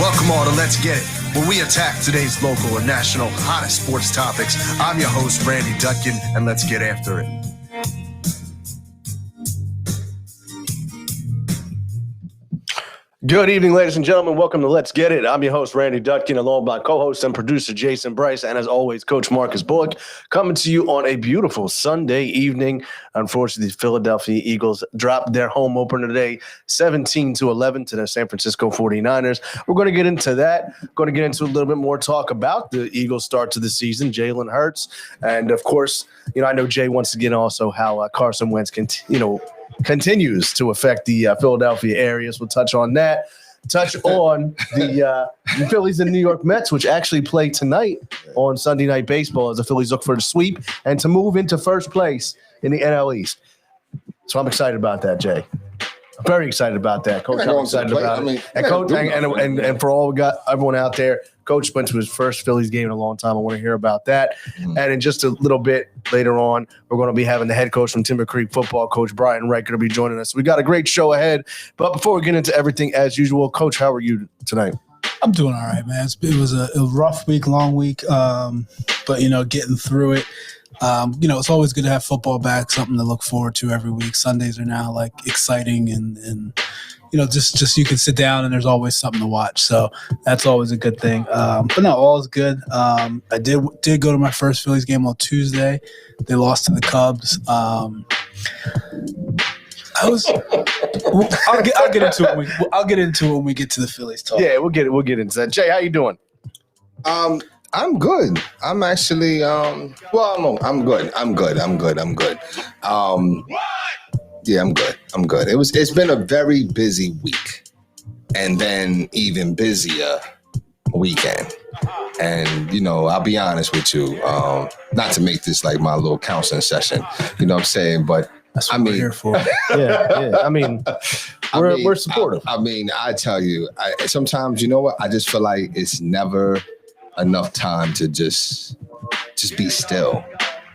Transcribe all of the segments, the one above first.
Welcome all to Let's Get It, where we attack today's local and national hottest sports topics. I'm your host, Randy Dutkin, and let's get after it. Good evening, ladies and gentlemen. Welcome to Let's Get It. I'm your host, Randy Dutkin, along with my co-host and producer, Jason Bryce, and as always, Coach Marcus Bullock, coming to you on a beautiful Sunday evening. Unfortunately, the Philadelphia Eagles dropped their home opener today, 17-11 to the San Francisco 49ers. We're going to get into that. Going to get into a little bit more talk about the Eagles' start to the season, Jalen Hurts, and of course, I know Jay wants to get also how Carson Wentz continues to affect the Philadelphia areas. We'll touch on that. Touch on the Phillies and New York Mets, which actually play tonight on Sunday Night Baseball as the Phillies look for the sweep and to move into first place in the NL East. So I'm excited about that, Jay. I'm very excited about that, Coach. I'm excited about it. And Coach, and for all everyone out there, Coach went to his first Phillies game in a long time. I want to hear about that. Mm-hmm. And in just a little bit later on, we're going to be having the head coach from Timber Creek football, Coach Brian Wright, going to be joining us. We got a great show ahead. But before we get into everything, as usual, Coach, how are you tonight? I'm doing all right, man. It was a rough week, long week, but, getting through it. It's always good to have football back, something to look forward to every week. Sundays are now exciting and just you can sit down and there's always something to watch. So that's always a good thing. But no, all is good. I did go to my first Phillies game on Tuesday. They lost to the Cubs. I'll get into it. I'll get into it when we get to the Phillies talk. Yeah, we'll get into that. Jay, how you doing? I'm good. I'm actually I'm good. I'm good. Yeah, I'm good. It's been a very busy week, and then even busier weekend. And I'll be honest with you, not to make this like my little counseling session, you know what I'm saying, but that's what we're here for. Yeah. I mean, we're supportive. I tell you, sometimes I just feel like it's never enough time to just be still.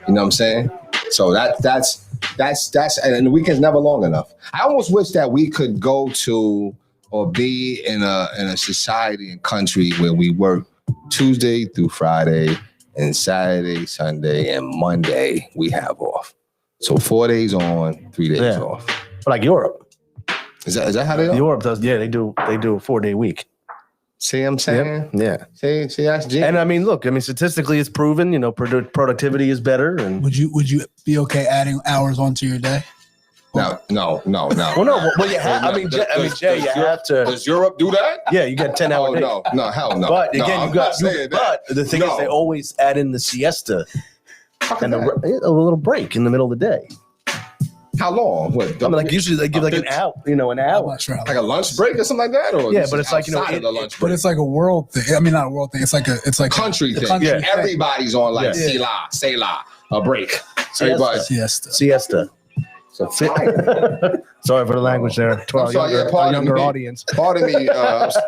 You know what I'm saying? So that's and the weekend's never long enough. I almost wish that we could go to or be in a society and country where we work Tuesday through Friday and Saturday, Sunday, and Monday we have off. So 4 days on, 3 days off. Like Europe. Is that how they are? Europe does, yeah, they do a 4-day week. See what I'm saying? Yep. Yeah. See, that's genius. And statistically it's proven, productivity is better. And would you be okay adding hours onto your day? No. Well, no. Well, you have. Jay, you have to. Does Europe do that? Yeah, you get 10-hour days. No, hell no. But again, but the thing is, they always add in the siesta and a little break in the middle of the day. How long? Usually they give an hour, an hour. Like a lunch break or something like that? Or yeah, but it's like, the lunch break? But it's like a world thing. I mean, not a world thing. It's like a country thing. Yeah. Everybody's on Selah, a break. Siesta. So sorry for the language there to our younger audience. Pardon me.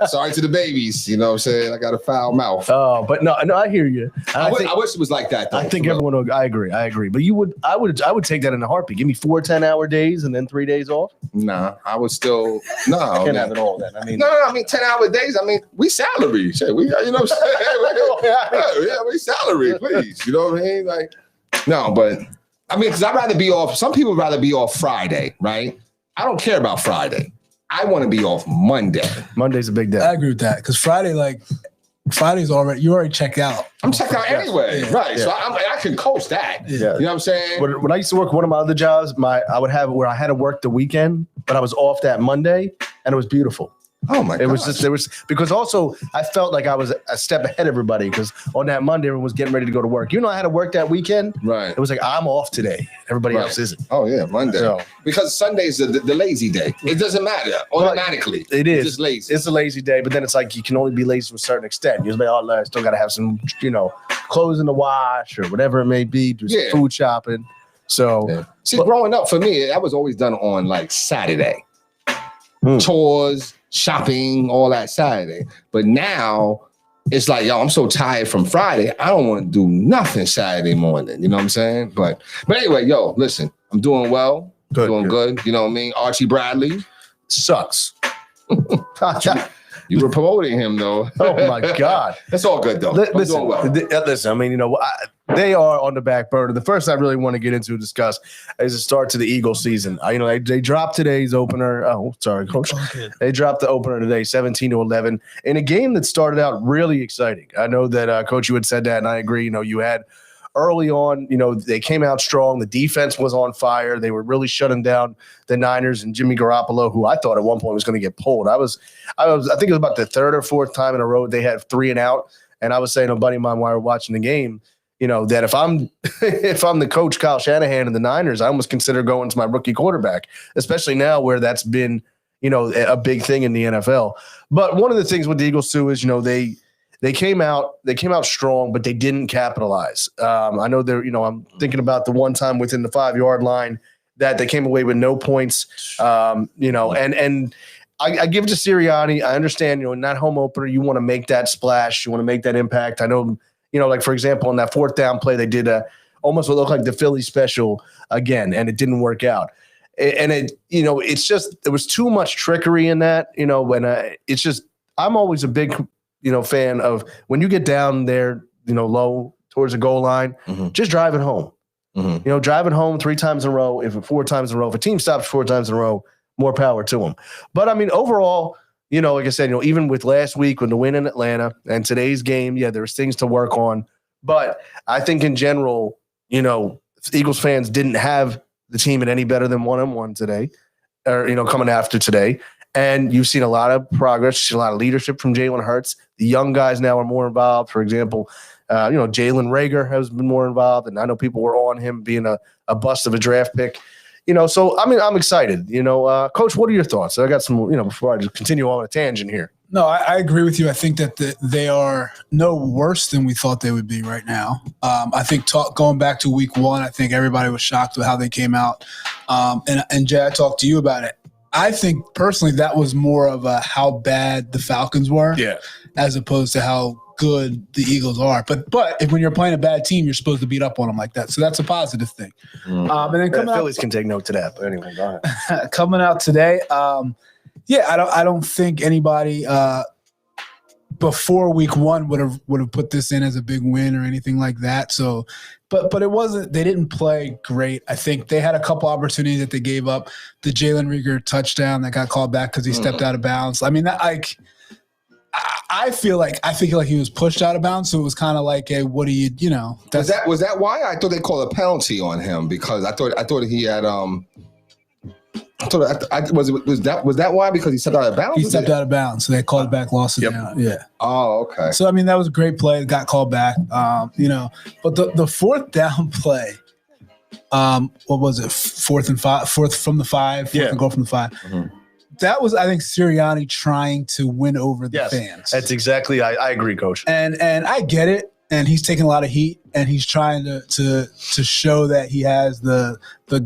Sorry to the babies. You know what I'm saying? I got a foul mouth. Oh, but no, I hear you. I wish it was like that, though. I think everyone would. I agree. But I would take that in a heartbeat. Give me 4 10-hour days and then 3 days off. Nah, I would still. No. Can't have it all then. 10-hour days. We salary. We, you know what I'm saying? Yeah, we salary, please. You know what I mean? No, but. Because I'd rather be off. Some people would rather be off Friday, right? I don't care about Friday. I want to be off Monday. Monday's a big day. I agree with that because Friday's already. You already checked out. I'm checked out anyway, right? Yeah. So I can coach that. Yeah. You know what I'm saying? When I used to work one of my other jobs, I would have where I had to work the weekend, but I was off that Monday, and it was beautiful. Oh my God! It was because also I felt like I was a step ahead of everybody because on that Monday everyone was getting ready to go to work. I had to work that weekend. Right. It was like I'm off today. Everybody else isn't. Oh yeah, Monday. So, because Sunday's the lazy day. It doesn't matter automatically. It is. It's just lazy. It's a lazy day, but then it's like you can only be lazy to a certain extent. You're like, I still got to have some, clothes in the wash or whatever it may be. Do some food shopping. So, growing up for me, that was always done on Saturday. Chores, shopping, all that Saturday. But now it's like, I'm so tired from Friday. I don't want to do nothing Saturday morning. You know what I'm saying? But anyway, listen, I'm doing well. Doing good. You know what I mean? Archie Bradley sucks. You were promoting him, though. Oh, my God. It's all good, though. Listen, Well. listen, I mean, they are on the back burner. The first I really want to get into and discuss is the start to the Eagles season. They dropped today's opener. Oh, sorry, Coach. Okay. They dropped the opener today, 17-11, in a game that started out really exciting. I know that, Coach, you had said that, and I agree. You had early on, they came out strong. The defense was on fire. They were really shutting down the Niners and Jimmy Garoppolo, who I thought at one point was going to get pulled. I think it was about the third or fourth time in a row they had 3 and out. And I was saying to a buddy of mine while we were watching the game, that if I'm the coach, Kyle Shanahan, and the Niners, I almost consider going to my rookie quarterback, especially now where that's been, a big thing in the NFL. But one of the things with the Eagles too is, they came out strong, but they didn't capitalize. I know I'm thinking about the one time within the 5-yard line that they came away with no points. And I give it to Sirianni. I understand, in that home opener, you want to make that splash, you want to make that impact. I know, like for example, on that 4th down play, they did almost what looked like the Philly special again, and it didn't work out. And it's just there was too much trickery in that, it's just I'm always a big fan of when you get down there, low towards the goal line, just drive it home. Drive it home 3 times in a row. If 4 times in a row, if a team stops 4 times in a row, more power to them. But I mean, overall, like I said, even with last week with the win in Atlanta and today's game, there's things to work on. But I think in general, Eagles fans didn't have the team at any better than 1-1 today, or coming after today. And you've seen a lot of progress, a lot of leadership from Jalen Hurts. The young guys now are more involved. For example, Jalen Reagor has been more involved, and I know people were on him being a bust of a draft pick. So I mean, I'm excited. Coach, what are your thoughts? I got some, before I just continue on a tangent here. No, I agree with you. I think that they are no worse than we thought they would be right now. I think going back to week 1, I think everybody was shocked with how they came out. And Jay, I talked to you about it. I think personally that was more of how bad the Falcons were, as opposed to how good the Eagles are. But when you're playing a bad team, you're supposed to beat up on them like that. So that's a positive thing. And then Phillies can take note to that. But anyway, go ahead. Coming out today, I don't think anybody before week 1 would have put this in as a big win or anything like that. So, but it wasn't. They didn't play great. I think they had a couple opportunities that they gave up. The Jalen Reagor touchdown that got called back because he stepped out of bounds. I mean, I feel like he was pushed out of bounds. So it was kind of like, hey, what do you was that why? I thought they called a penalty on him because I thought he had was that why? Because he stepped out of bounds? He stepped out of bounds, so they called it back, lost it down. Yeah. Oh, okay. So I mean, that was a great play. It got called back. But the 4th down play, what was it? 4th and 5, 4th from the 5, 4th and goal from the 5. That was, I think, Sirianni trying to win over the fans. That's exactly. I agree, Coach. And I get it. And he's taking a lot of heat, and he's trying to show that he has the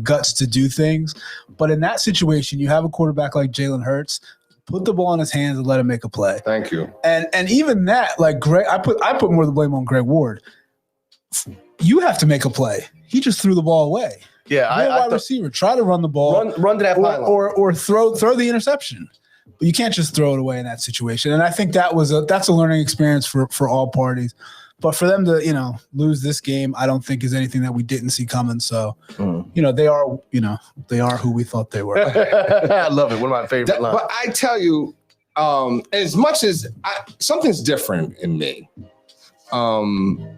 guts to do things. But in that situation, you have a quarterback like Jalen Hurts, put the ball in his hands and let him make a play. Thank you. And even that, like Greg, I put more of the blame on Greg Ward. You have to make a play. He just threw the ball away. Yeah, You're a wide receiver. Try to run the ball, run to that pylon, or throw the interception. But you can't just throw it away in that situation. And I think that's a learning experience for all parties. But for them to, lose this game, I don't think is anything that we didn't see coming. So, they are who we thought they were. I love it. One of my favorite lines. But I tell you, as much as something's different in me,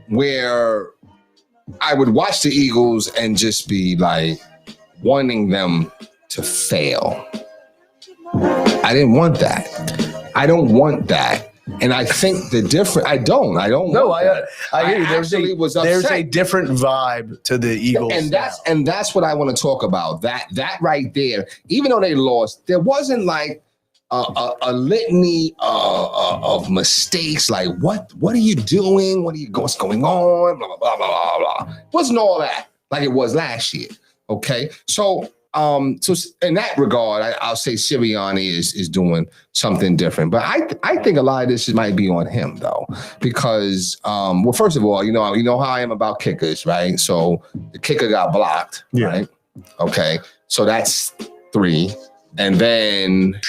where I would watch the Eagles and just be like wanting them to fail. I didn't want that. I don't want that. And I think the different. I don't. No, I hear you. There's a different vibe to the Eagles, and that's what I want to talk about. That right there. Even though they lost, there wasn't like a litany of mistakes. Like what are you doing? What's going on? Blah blah blah blah blah. It wasn't all that like it was last year. Okay, so in that regard, I'll say Sirianni is doing something different. But I think a lot of this might be on him though, because well, first of all, you know how I am about kickers, right? So the kicker got blocked, right? Okay, so that's 3, and then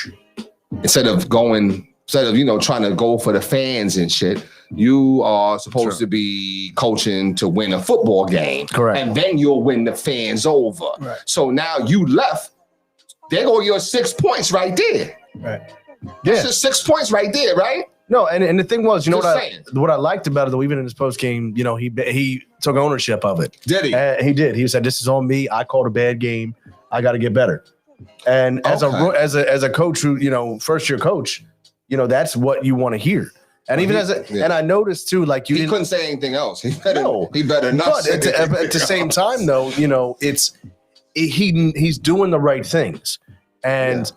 instead of going instead of, trying to go for the fans and shit, you are supposed to be coaching to win a football game. Correct. And then you'll win the fans over. Right. So now you left. There go your 6 points right there. Right. That's just 6 points right there, right? No, and the thing was, Just what I liked about it, though, even in his post game, he took ownership of it. Did he? He did. He said, "This is on me. I called a bad game. I got to get better." And as a coach who, first year coach, that's what you want to hear. And even and I noticed too, like he couldn't say anything else. He better not. But at the same time, though, he's doing the right things. And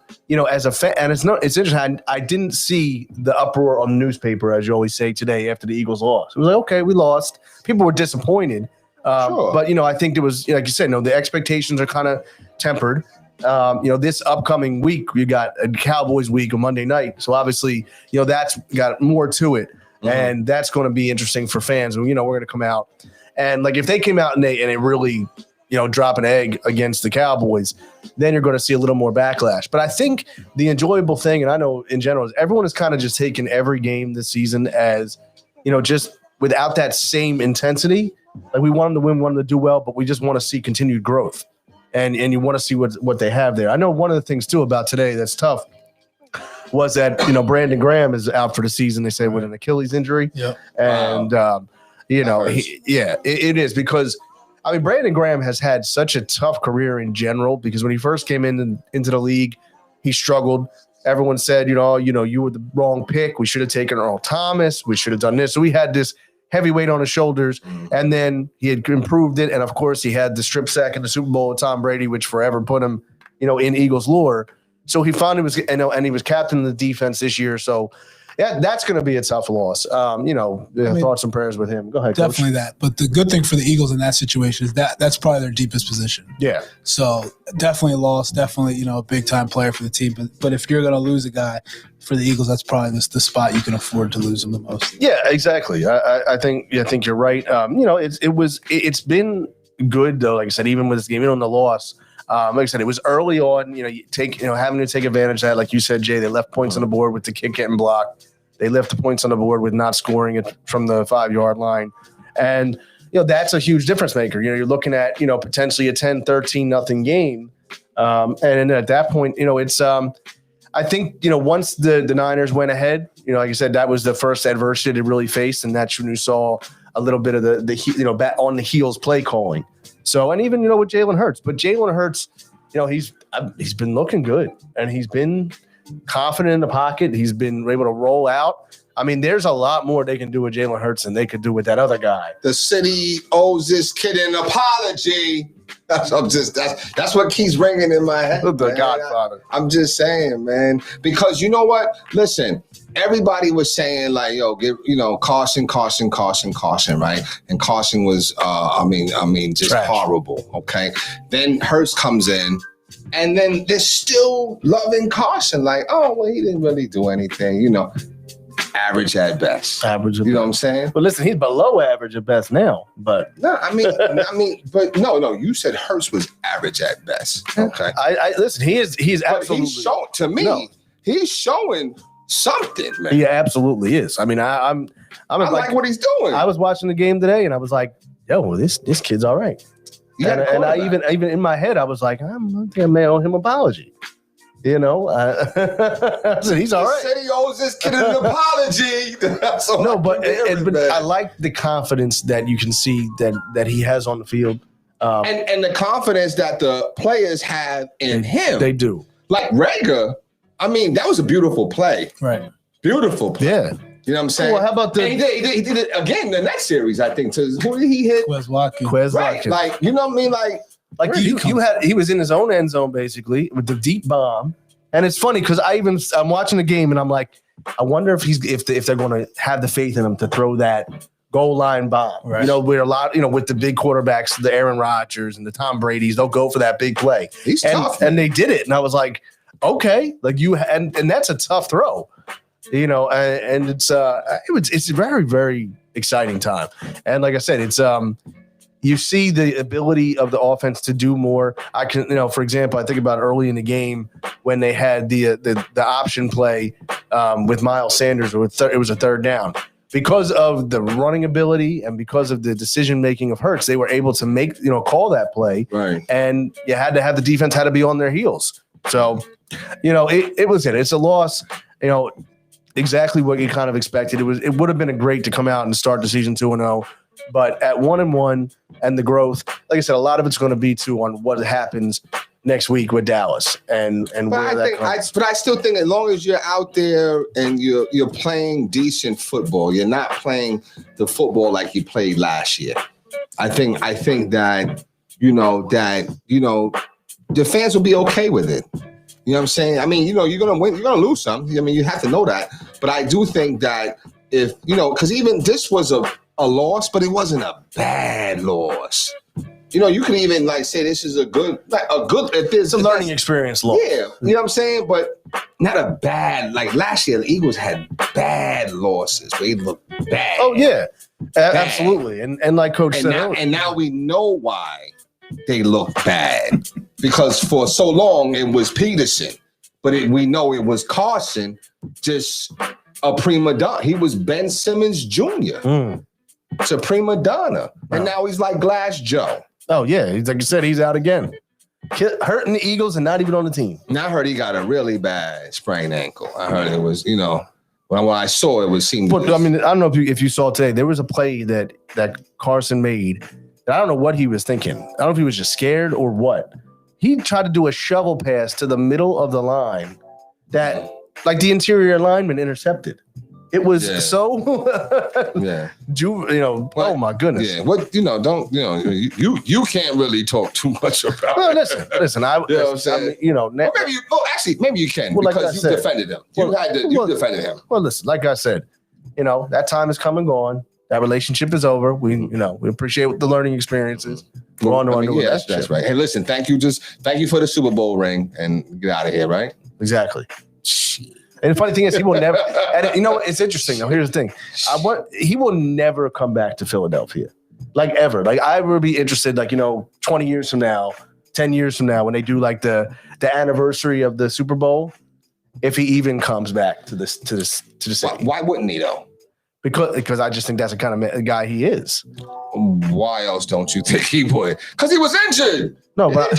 as a fan, and it's interesting. I didn't see the uproar on the newspaper, as you always say today, after the Eagles lost. It was like, okay, we lost. People were disappointed, Sure. But I think it was, like you said, the expectations are kind of tempered. This upcoming week we got a Cowboys week on Monday night, so obviously, that's got more to it, and that's going to be interesting for fans. And we're going to come out, and like if they came out and they really drop an egg against the Cowboys, then you're going to see a little more backlash. But I think the enjoyable thing, and I know in general, is everyone has kind of just taken every game this season as, just without that same intensity. Like we want them to win, want them to do well, but we just want to see continued growth. And you want to see what they have there. I know one of the things, too, about today that's tough was that, Brandon Graham is out for the season, they say, with an Achilles injury. Yeah. And, it is because – I mean, Brandon Graham has had such a tough career in general because when he first came into the league, he struggled. Everyone said, you were the wrong pick. We should have taken Earl Thomas. We should have done this. So we had this heavy weight on his shoulders, and then he had improved it. And, of course, he had the strip sack in the Super Bowl with Tom Brady, which forever put him, in Eagles lore. So he finally was, and he was captain of the defense this year. So, yeah, that's going to be a tough loss. Thoughts and prayers with him. Go ahead, Coach. Definitely that. But the good thing for the Eagles in that situation is that's probably their deepest position. Yeah. So definitely a loss. Definitely, a big-time player for the team. But if you're going to lose a guy for the Eagles, that's probably the spot you can afford to lose him the most. Yeah, exactly. I think you're right. It's been good, though, like I said, even with this game, even on the loss. Like I said, it was early on, having to take advantage of that. Like you said, Jay, they left points on the board with the kick getting blocked. They left the points on the board with not scoring it from the 5-yard line. And, that's a huge difference maker. You're looking at, potentially a 10-13-0 game. And at that point, it's I think, once the Niners went ahead, like I said, that was the first adversity they really faced. And that's when you saw a little bit of the back on the heels play calling. So, and even, with Jalen Hurts. But Jalen Hurts, he's been looking good. And he's been confident in the pocket. He's been able to roll out. I mean, there's a lot more they can do with Jalen Hurts than they could do with that other guy. The city owes this kid an apology. That's what keeps ringing in my head. The Godfather. I'm just saying, man. Because you know what? Listen, everybody was saying like, caution, right? And caution was, just trash. horrible. Okay. Then Hurts comes in. And then they're still loving caution. Like, oh, well, he didn't really do anything, average at best. Average at You know what I'm saying? But listen, he's below average at best now. But no, but no, you said Hurts was average at best. Okay. I listen, he's absolutely he's showing something, man. He absolutely is. I mean, I like what he's doing. I was watching the game today and I was like, yo, this kid's all right. And I even in my head, I was like, I'm going to mail him an apology. He's all right. Said he owes this kid an apology. But I like the confidence that you can see that he has on the field, and the confidence that the players have in him. They do. Like Rager, that was a beautiful play. Right. Beautiful play. Yeah. You know what I'm saying? Well, how about he did it again in the next series, I think. So who did he hit? Quez Watkins. Right. Like, you know what I mean? Like he was in his own end zone basically with the deep bomb. And it's funny because I'm watching the game and I'm like, I wonder if they're going to have the faith in him to throw that goal line bomb. Right. Where a lot, with the big quarterbacks, the Aaron Rodgers and the Tom Brady's, they'll go for that big play. He's tough. And they did it. And I was like, okay, like and that's a tough throw. And it's a very, very exciting time. And like I said, it's you see the ability of the offense to do more. I can, for example, I think about early in the game when they had the option play with Miles Sanders. It was a third down. Because of the running ability and because of the decision making of Hurts, they were able to call that play. Right. And you had to have the defense had to be on their heels. So, it's a loss. Exactly what you kind of expected. It would have been great to come out and start the season 2-0. But at 1-1 and the growth, like I said, a lot of it's going to be on what happens next week with Dallas and where that comes. But I still think as long as you're out there and you're playing decent football, you're not playing the football like you played last year. I think that the fans will be okay with it. You know what I'm saying? I mean, you're gonna win, you're gonna lose some. I mean, you have to know that. But I do think that if because even this was a loss, but it wasn't a bad loss. You can even say this is a good. If there's a learning experience loss. Yeah, you know what I'm saying, but not a bad. Like last year, the Eagles had bad losses. They looked bad. Oh yeah, absolutely. And like Coach said, and now we know why they look bad because for so long it was Peterson, but we know it was Carson, just a prima donna. He was Ben Simmons Jr. It's a prima donna, and now he's like Glass Joe. Oh yeah, he's like you said, he's out again, hurting the Eagles and not even on the team. Now I heard he got a really bad sprained ankle. I heard it was, when I saw it seemed. But I mean, I don't know if you saw today. There was a play that Carson made. I don't know what he was thinking. I don't know if he was just scared or what. He tried to do a shovel pass to the middle of the line that, like, the interior lineman intercepted. It was so, oh my goodness. Yeah, you can't really talk too much about. Well, listen. Maybe you can because you defended him. You defended him. Well, listen, like I said, that time is come and gone. That relationship is over. We appreciate the learning experiences. We're on to new that's right. Hey, listen, thank you for the Super Bowl ring and get out of here, right? Exactly. And the funny thing is, he will never. And it's interesting. Though, here's the thing: he will never come back to Philadelphia, like ever. Like I would be interested, 20 years from now, 10 years from now, when they do like the anniversary of the Super Bowl, if he even comes back to the city. Why wouldn't he though? Because I just think that's the kind of guy he is. Why else don't you think he would? Because he was injured. No, but he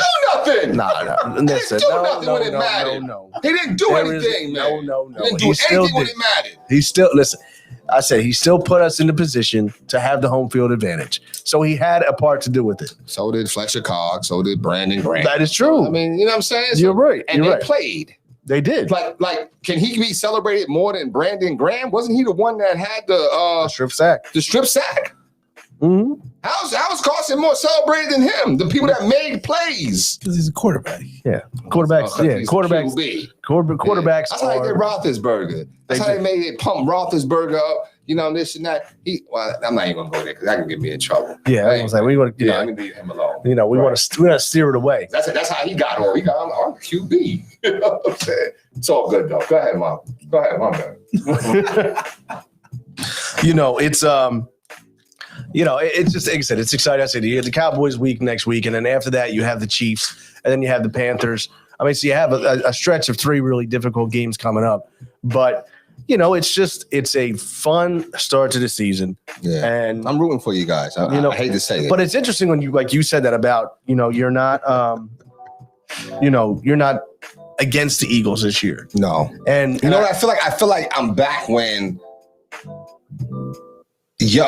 didn't do nothing. No. He didn't do nothing when it mattered. No. He didn't do anything, man. No. He didn't do anything when it mattered. He still put us in the position to have the home field advantage. So he had a part to do with it. So did Fletcher Cox. So did Brandon Graham. That is true. I mean, you know what I'm saying? You're right. And they played. They did. Like, can he be celebrated more than Brandon Graham? Wasn't he the one that had the strip sack? The strip sack. Mm-hmm. How's Carson more celebrated than him? The people that made plays. Because he's a quarterback. Yeah, quarterbacks. Quarterbacks. Quarterbacks. That's how they did Roethlisberger. That's how they made it pump Roethlisberger up. This and that. I'm not even gonna go there because that can get me in trouble. Yeah, I was like, we want to. I'm gonna leave him alone. We want to steer it away. That's how he got on. He got on QB. You know what I'm saying? It's all good though. Go ahead, Mom. Man. It's just like I said, it's exciting. I said you have the Cowboys week next week, and then after that you have the Chiefs, and then you have the Panthers. I mean, so you have a stretch of 3 really difficult games coming up, but. It's a fun start to the season. Yeah. And I'm rooting for you guys. I hate to say it. But it's interesting when you said that about, you're not against the Eagles this year. No. And I feel like I'm back when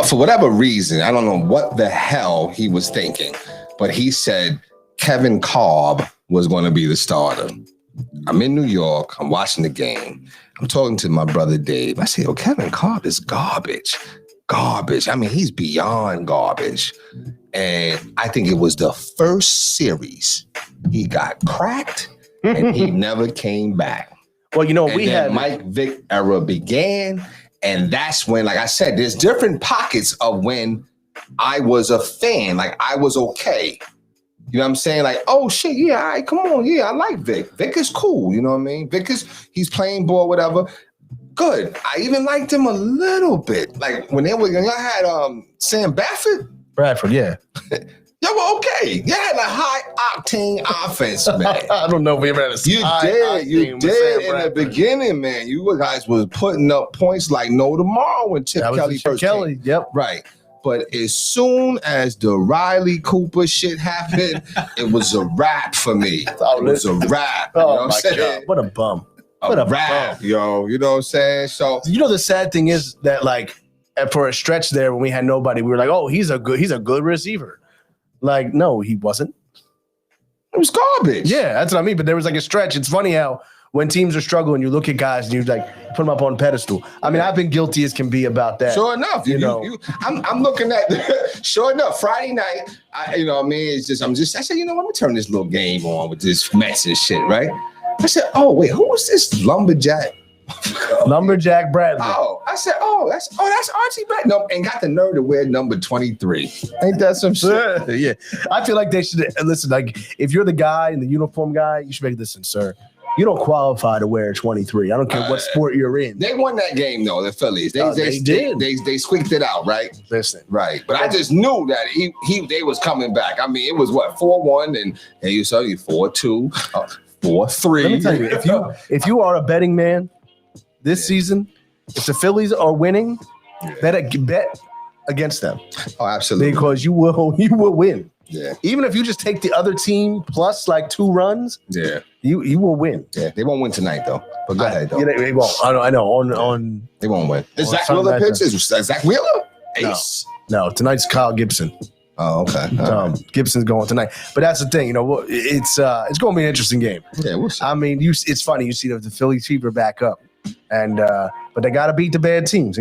for whatever reason, I don't know what the hell he was thinking, but he said Kevin Kolb was going to be the starter. I'm in New York. I'm watching the game. I'm talking to my brother Dave. I say, Kevin Kolb is garbage. Garbage. I mean, he's beyond garbage. And I think it was the first series he got cracked and he never came back. Well, we had Mike Vick era began. And that's when, like I said, there's different pockets of when I was a fan. Like I was okay. You know what I'm saying? Like, oh shit, yeah, all right, come on, yeah, I like Vic. Vic is cool, you know what I mean? He's playing ball, whatever. Good. I even liked him a little bit. Like when y'all had Sam Baffert, Bradford, yeah. Yeah, well, okay. You had a high octane offense, man. I don't know if we ever had a You did in the beginning, man. You guys was putting up points like no tomorrow when Chip Kelly first came. Yep. Right. But as soon as the Riley Cooper shit happened, it was a wrap for me. It was a wrap. Oh, you know my God. What a bum. What a wrap, bum. yo. You know what I'm saying? So the sad thing is that, like, for a stretch there when we had nobody, we were like, oh, he's a good receiver. Like, no, he wasn't. It was garbage. Yeah, that's what I mean. But there was like a stretch. It's funny how when teams are struggling, you look at guys and you like put them up on pedestal. I mean, I've been guilty as can be about that. Sure enough, I'm looking at. Sure enough, Friday night. I said, let me turn this little game on with this Mets and shit, right? I said, oh wait, who was this lumberjack? Lumberjack Bradley. Oh, I said, that's Archie Bradley. No, and got the nerve to wear number 23. Ain't that some shit? Yeah. I feel like they should listen. Like, if you're the guy and the uniform guy, you should make listen, sir. You don't qualify to wear 23. I don't care what sport you're in. They won that game though, the Phillies. They did. They squeaked it out, right? Listen, right. But I just knew that they was coming back. I mean, it was what 4-1, and you saw you 4-2, 4-3. Let me tell you, if you are a betting man this season, if the Phillies are winning, bet against them. Oh, absolutely. Because you will win. Yeah. Even if you just take the other team plus like 2 runs, yeah, you will win. Yeah, they won't win tonight though. But go ahead though. Yeah, they won't. I know. On they won't win. Is Zach Wheeler pitches? Zach Wheeler? Ace. No, tonight's Kyle Gibson. Oh, okay. Gibson's going tonight, but that's the thing. It's going to be an interesting game. Yeah, we'll see. I mean, it's funny. You see the Phillies fever back up. And but they got to beat the bad teams.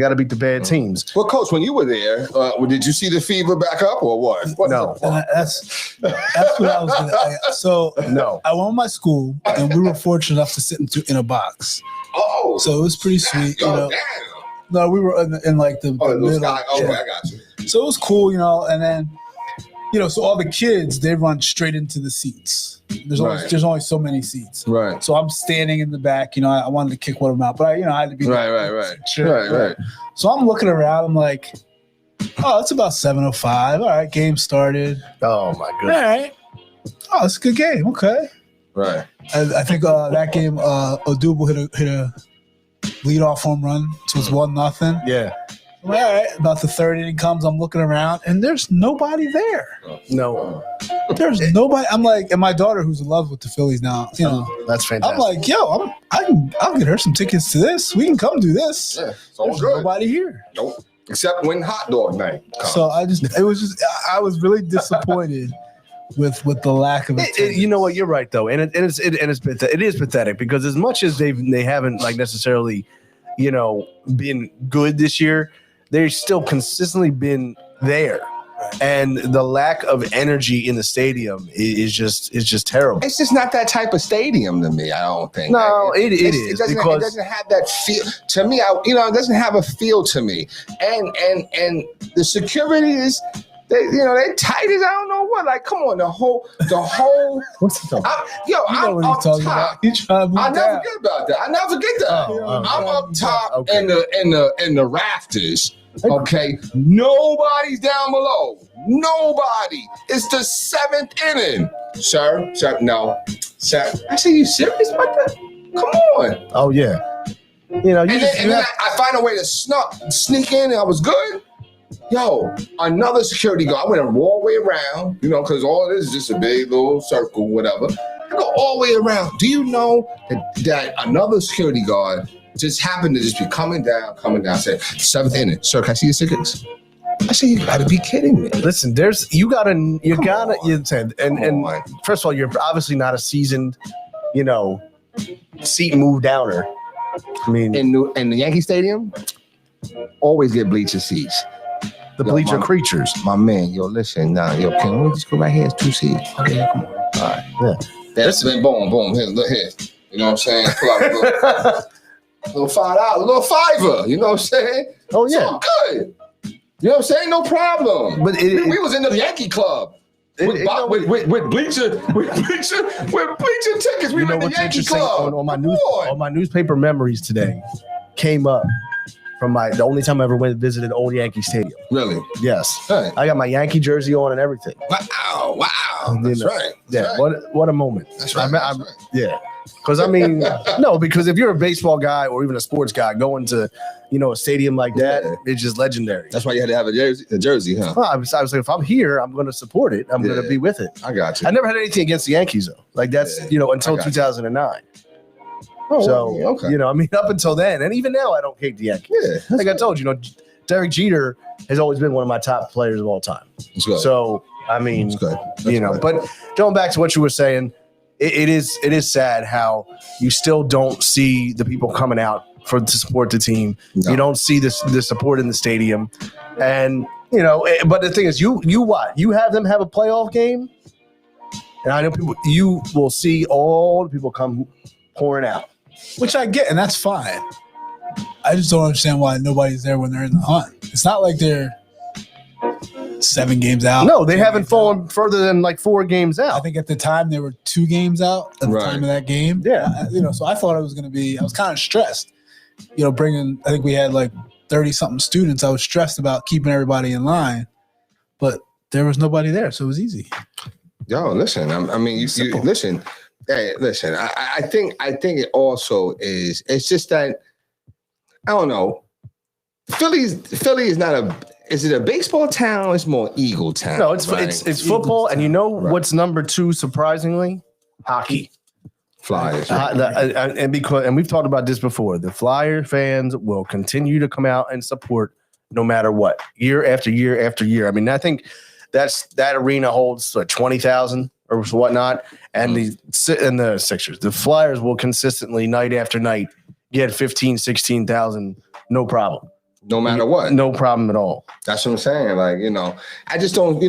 Well, Coach, when you were there, did you see the fever back up or what? No, that's what I was gonna. So no, I went to my school, and we were fortunate enough to sit in a box. Oh, so it was pretty sweet. Damn. No, we were in like the middle. Sky. Okay, yeah. I got you. So it was cool, and then. So all the kids, they run straight into the seats. There's only so many seats. Right. So I'm standing in the back. I wanted to kick one of them out, but I had to be right. So I'm looking around. I'm like, oh, it's about 7:05. All right, game started. Oh my goodness. All right. Oh, it's a good game. Okay. Right. I think that game, Odubel hit a leadoff home run, so it's 1-0. Yeah. All right, about the third inning comes, I'm looking around, and there's nobody there. No. There's nobody. I'm like, and my daughter, who's in love with the Phillies now, that's fantastic. I'm like, I'll get her some tickets to this. We can come do this. Yeah, it's all there's good. Nobody here. Nope. Except when hot dog night comes. So I was really disappointed with the lack of it. You know what? You're right though, and it is pathetic because as much as they haven't like necessarily, been good this year. They've still consistently been there, and the lack of energy in the stadium is just terrible. It's just not that type of stadium to me. I don't think. No, it is. It doesn't have that feel to me. It doesn't have a feel to me, and the security is. They tight as I don't know what. Like, come on, the whole. What's he talking about? I'm up top. I never forget about that. I never forget that. I'm up top in the rafters. Okay, nobody's down below. Nobody. It's the 7th inning, sir. No, sir. I say, you serious about that? Come on. Oh yeah. And then I find a way to sneak in, and I was good. Yo, another security guard. I went all the way around, because all it is just a big little circle, whatever. I go all the way around. Do you know that another security guard just happened to just be coming down, said, 7th inning. Sir, can I see your tickets? I said, you gotta be kidding me. Listen, and first of all, you're obviously not a seasoned, seat move downer. I mean, in the Yankee Stadium, always get bleacher seats. The bleacher creatures. My man, listen, can we just go right here? It's 2 seats. Okay, come on. All right. Yeah. That's been boom, here, look here. You know what I'm saying? Pull out a little $5, a little $5. You know what I'm saying? Oh yeah. So good. You know what I'm saying? No problem. But we was in the Yankee Club. With bleacher tickets. We were in the Yankee Club. On my newspaper memories today came up from the only time I ever went and visited Old Yankee Stadium. Really? Yes. Right. I got my Yankee jersey on and everything. Wow. That's right. Yeah. What a moment. That's right. Yeah. Because I mean, no, because if you're a baseball guy or even a sports guy going to, a stadium like that, it's just legendary. That's why you had to have a jersey, huh? Well, I was like, if I'm here, I'm going to support it. I'm going to be with it. I got you. I never had anything against the Yankees though. Like that's until 2009. Oh, so okay. I mean, up until then, and even now, I don't hate the Yankees. Yeah, like I told you, Derek Jeter has always been one of my top players of all time. So I mean, but going back to what you were saying. It is sad how you still don't see the people coming out to support the team. No. You don't see the support in the stadium, and But the thing is, you have them have a playoff game, and I know you will see all the people come pouring out, which I get, and that's fine. I just don't understand why nobody's there when they're in the hunt. It's not like they're 7 games out. No, they haven't fallen further than like 4 games out. I think at the time they were 2 games out at the time of that game. Yeah. So I thought it was going to be, I was kind of stressed, I think we had like 30 something students. I was stressed about keeping everybody in line, but there was nobody there. So it was easy. Yo, listen, I mean, you listen. Hey, listen, I think it also is, it's just that, I don't know. Philly is not is it a baseball town? It's more Eagle town. No, it's football, and what's number 2? Surprisingly, hockey. Flyers. And we've talked about this before. The Flyer fans will continue to come out and support no matter what, year after year after year. I mean, I think that arena holds 20,000 or whatnot, and the Sixers, the Flyers will consistently night after night get 15, 16,000, no problem. No matter what. No problem at all. That's what I'm saying. Like, I just don't,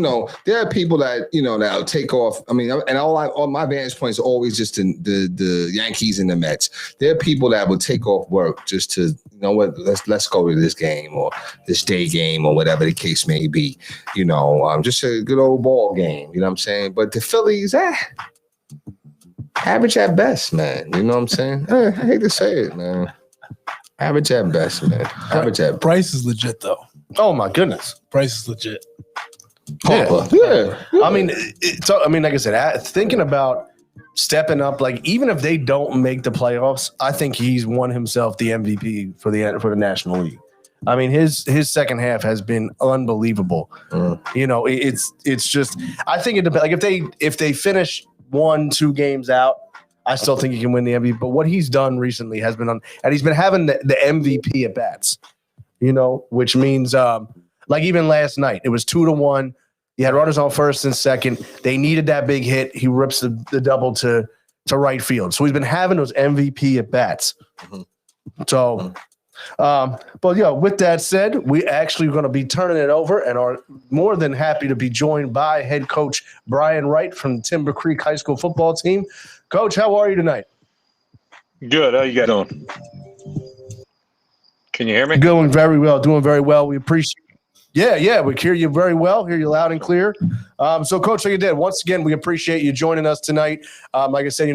there are people that, that'll take off. I mean, and all my vantage points are always just the Yankees and the Mets. There are people that will take off work just to, let's go to this game or this day game or whatever the case may be. Just a good old ball game. You know what I'm saying? But the Phillies, average at best, man. You know what I'm saying? I hate to say it, man. Average at best, man. Average at best. Bryce is legit, though. Oh, my goodness. Bryce is legit. Yeah. I mean, like I said, thinking about stepping up, like even if they don't make the playoffs, I think he's won himself the MVP for the National League. I mean, his second half has been unbelievable. It's just, I think it depends. Like if they finish 1-2 games out, I still think he can win the MVP. But what he's done recently has been and he's been having the MVP at bats, which means like even last night, it was 2-1. You had runners on first and second. They needed that big hit. He rips the double to right field. So he's been having those MVP at bats. Mm-hmm. So, but with that said, we actually are going to be turning it over and are more than happy to be joined by head coach Brian Wright from Timber Creek High School football team. Coach, how are you tonight? Good. How you guys doing? Can you hear me? Doing very well. We appreciate it. Yeah, we hear you very well. Hear you loud and clear. So, Coach, like you did, once again, we appreciate you joining us tonight. Like I said,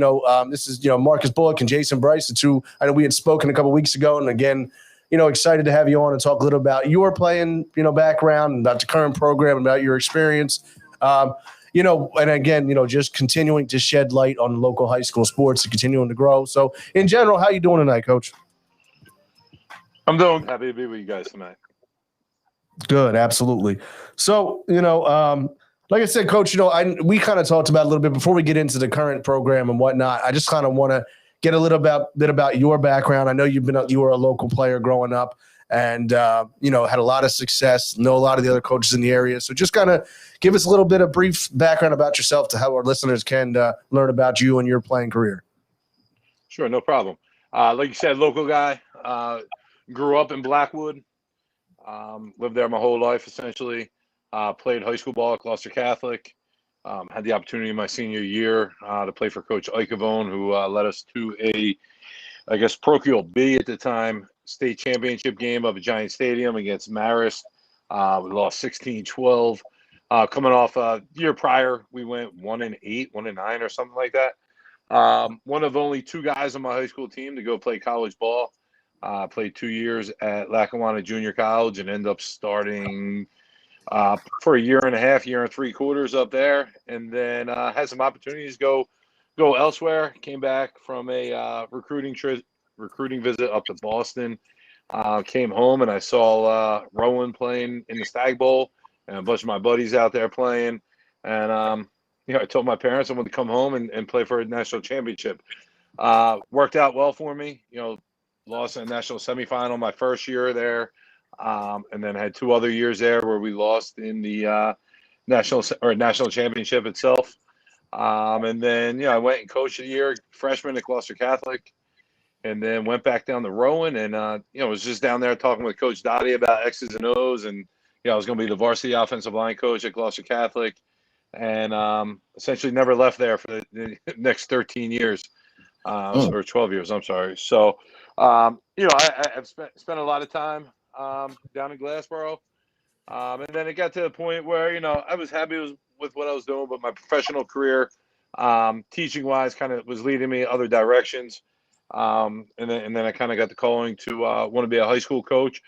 this is Marcus Bullock and Jason Bryce, the two. I know we had spoken a couple weeks ago, and again, excited to have you on and talk a little about your playing, background, about the current program, about your experience. And again, just continuing to shed light on local high school sports and continuing to grow. So, in general, how you doing tonight, Coach? I'm doing happy to be with you guys tonight. Good, absolutely. So, like I said, Coach, we kind of talked about a little bit before we get into the current program and whatnot. I just kind of want to get a little bit about your background. I know you were a local player growing up, and had a lot of success. Know a lot of the other coaches in the area. So, just kind of give us a little bit of brief background about yourself to how our listeners can learn about you and your playing career. Sure, no problem. Like you said, local guy. Grew up in Blackwood. Lived there my whole life, essentially. Played high school ball at Gloucester Catholic. Had the opportunity in my senior year to play for Coach Icavone, who led us to a parochial B at the time, state championship game up at Giant Stadium against Marist. We lost 16-12. Coming off a year prior, we went 1-8, 1-9 or something like that. One of only 2 guys on my high school team to go play college ball. Played 2 years at Lackawanna Junior College and ended up starting for a year and a half, year and 3/4 up there, and then had some opportunities to go elsewhere. Came back from a recruiting visit up to Boston. Came home and I saw Rowan playing in the Stag Bowl and a bunch of my buddies out there playing. And I told my parents I wanted to come home and play for a national championship. Worked out well for me. Lost in a national semifinal my first year there, and then had 2 other years there where we lost in the national championship itself. And then I went and coached a year freshman at Gloucester Catholic, and then went back down to Rowan, and was just down there talking with Coach Dottie about X's and O's, and I was going to be the varsity offensive line coach at Gloucester Catholic, and essentially never left there for the next 13 years. Or 12 years, I'm sorry. So, I've spent a lot of time down in Glassboro. And then it got to the point where, I was happy with what I was doing, but my professional career, teaching-wise, kind of was leading me other directions. And then I kind of got the calling to want to be a high school coach.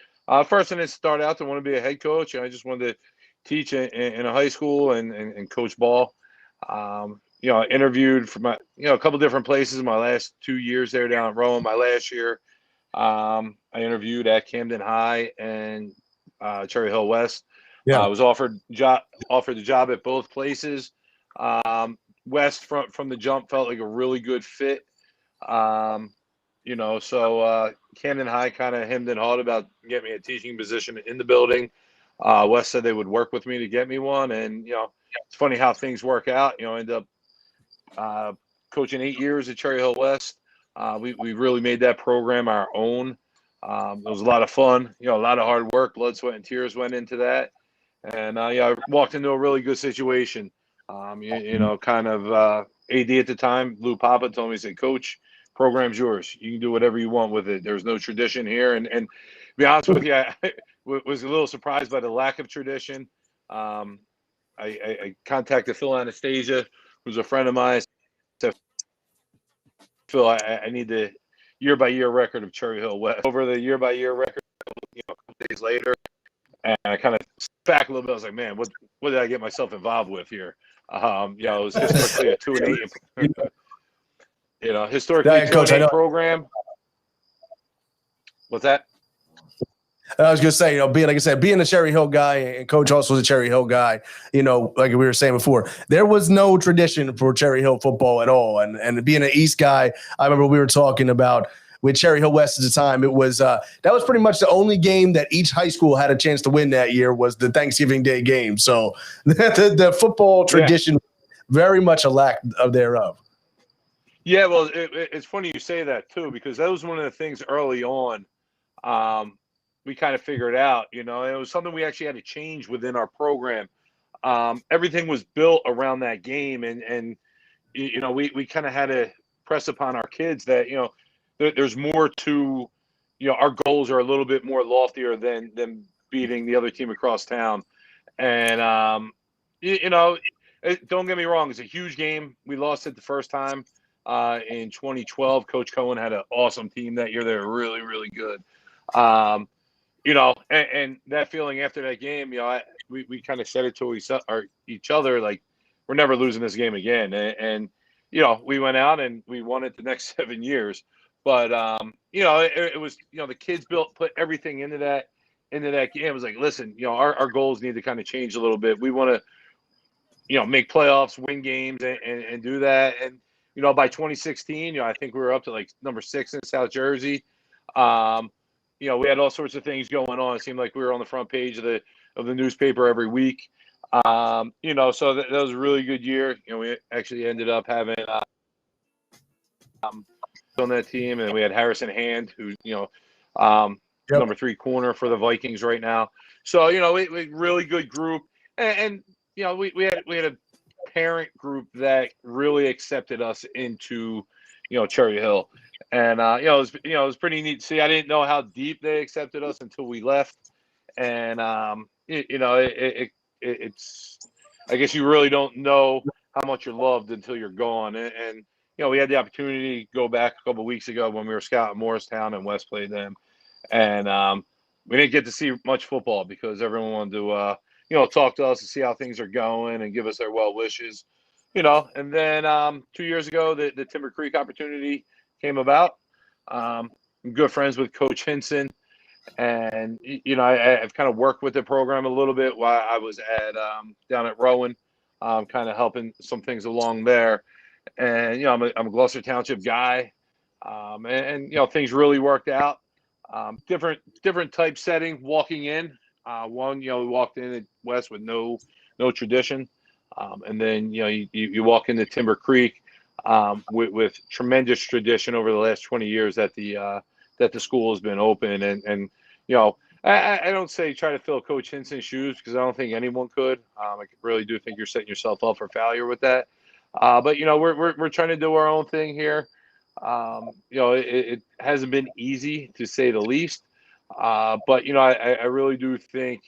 First, I didn't start out to want to be a head coach. I just wanted to teach in a high school and coach ball. I interviewed for a couple different places in my last 2 years there down at Rome. My last year, I interviewed at Camden High and Cherry Hill West. Yeah. I was offered the job at both places. West from the jump felt like a really good fit. So Camden High kind of hemmed and hawed about getting me a teaching position in the building. West said they would work with me to get me one, and it's funny how things work out. End up coaching 8 years at Cherry Hill West. We really made that program our own. It was a lot of fun. A lot of hard work, blood, sweat, and tears went into that. And I walked into a really good situation. Kind of AD at the time, Lou Papa told me, he said, "Coach, program's yours. You can do whatever you want with it. There's no tradition here." And to be honest with you, I was a little surprised by the lack of tradition. I contacted Phil Anastasia, who's a friend of mine. Said, "Phil, I need the year-by-year record of Cherry Hill West." Over the year-by-year record, a couple days later, and I kind of back a little bit. I was like, "Man, what did I get myself involved with here?" It was historically a 2-8. Historically Yeah, Coach, 2-8 program. What's that? I was gonna say, being a Cherry Hill guy, and Coach also was a Cherry Hill guy. Like we were saying before, there was no tradition for Cherry Hill football at all. And being an East guy, I remember we were talking about with Cherry Hill West at the time. It was that was pretty much the only game that each high school had a chance to win that year was the Thanksgiving Day game. So the football tradition, very much a lack of thereof. Yeah, well, it's funny you say that too, because that was one of the things early on. We kind of figured out, and it was something we actually had to change within our program. Everything was built around that game, and we kind of had to press upon our kids that there's more to, our goals are a little bit more loftier than beating the other team across town. And don't get me wrong, it's a huge game. We lost it the first time in 2012. Coach Cohen had an awesome team that year. They were really, really good. And that feeling after that game, we kind of said it to each other, like, we're never losing this game again. And we went out and we won it the next 7 years. But it was, the kids put everything into that game. It was like, listen, our goals need to kind of change a little bit. We want to, make playoffs, win games, and do that. And by 2016, I think we were up to like number 6 in South Jersey. We had all sorts of things going on. It seemed like we were on the front page of the newspaper every week. So that was a really good year. We actually ended up having on that team, and we had Harrison Hand, who number 3 corner for the Vikings right now. So we really good group, and we had a parent group that really accepted us into Cherry Hill. And it was pretty neat to see. I didn't know how deep they accepted us until we left, and it's I guess you really don't know how much you're loved until you're gone. And we had the opportunity to go back a couple of weeks ago when we were scouting Morristown and West played them, and we didn't get to see much football because everyone wanted to talk to us and see how things are going and give us their well wishes, And then 2 years ago, the Timber Creek opportunity came about. I'm good friends with Coach Hinson, and I've kind of worked with the program a little bit while I was at down at Rowan, kind of helping some things along there. And I'm a Gloucester Township guy, and things really worked out. Different type setting. Walking in, we walked in at West with no tradition, and then you walk into Timber Creek with tremendous tradition over the last 20 years that the school has been open, and I don't say try to fill Coach Hinson's shoes because I don't think anyone could. I really do think you're setting yourself up for failure with that. But we're trying to do our own thing here. It hasn't been easy to say the least. But I really do think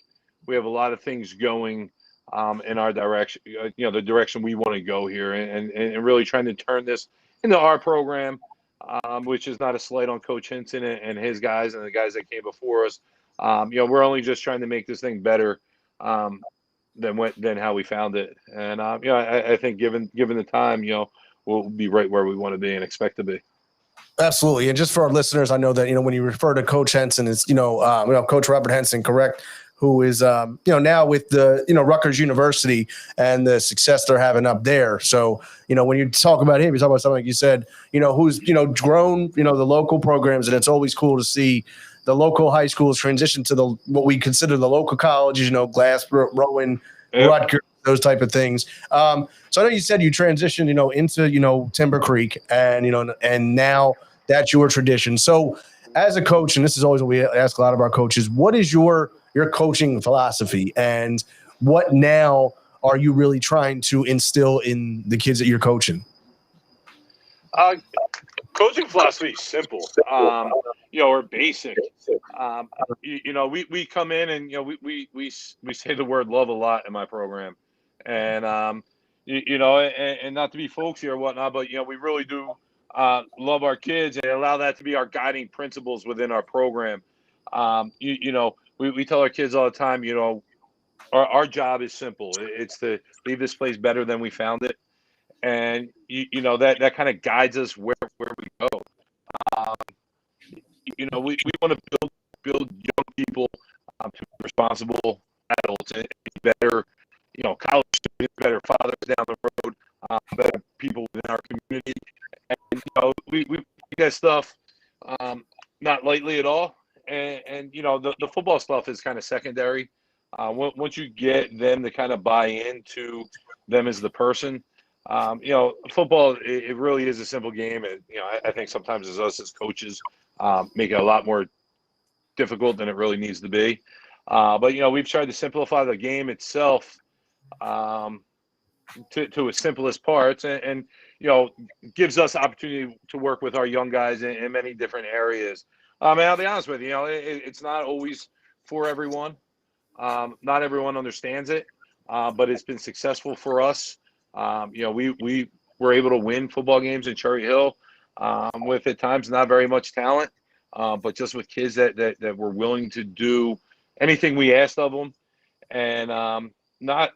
we have a lot of things going in our direction. The direction we want to go here, and really trying to turn this into our program, which is not a slight on Coach Hinson and his guys and the guys that came before us. We're only just trying to make this thing better than how we found it. And I think given the time, we'll be right where we want to be and expect to be. Absolutely. And just for our listeners, I know that, when you refer to Coach Henson, it's, Coach Robert Henson, correct, who is, now with the, Rutgers University and the success they're having up there. So, when you talk about him, you talk about something like you said, who's, grown, the local programs. And it's always cool to see the local high schools transition to what we consider the local colleges, Glass, Rowan, Yep. Rutgers, those type of things. So I know you said you transitioned, into, Timber Creek and, and now that's your tradition. So as a coach, and this is always what we ask a lot of our coaches, what is your coaching philosophy and what now are you really trying to instill in the kids that you're coaching? Coaching philosophy is simple, or basic. We come in and we say the word love a lot in my program, and and not to be folksy or whatnot, but we really do love our kids and allow that to be our guiding principles within our program. We tell our kids all the time, our job is simple. It's to leave this place better than we found it. And that kind of guides us where we go. We want to build young people to be responsible adults and better, college students, better fathers down the road, better people within our community. And we take that stuff not lightly at all. And the football stuff is kind of secondary. Once you get them to kind of buy into them as the person. Football, it really is a simple game. And, I think sometimes as us as coaches make it a lot more difficult than it really needs to be. But, we've tried to simplify the game itself to its simplest parts and gives us opportunity to work with our young guys in many different areas. And I'll be honest with you, it's not always for everyone. Not everyone understands it, but it's been successful for us. We were able to win football games in Cherry Hill with at times not very much talent, but just with kids that were willing to do anything we asked of them, and not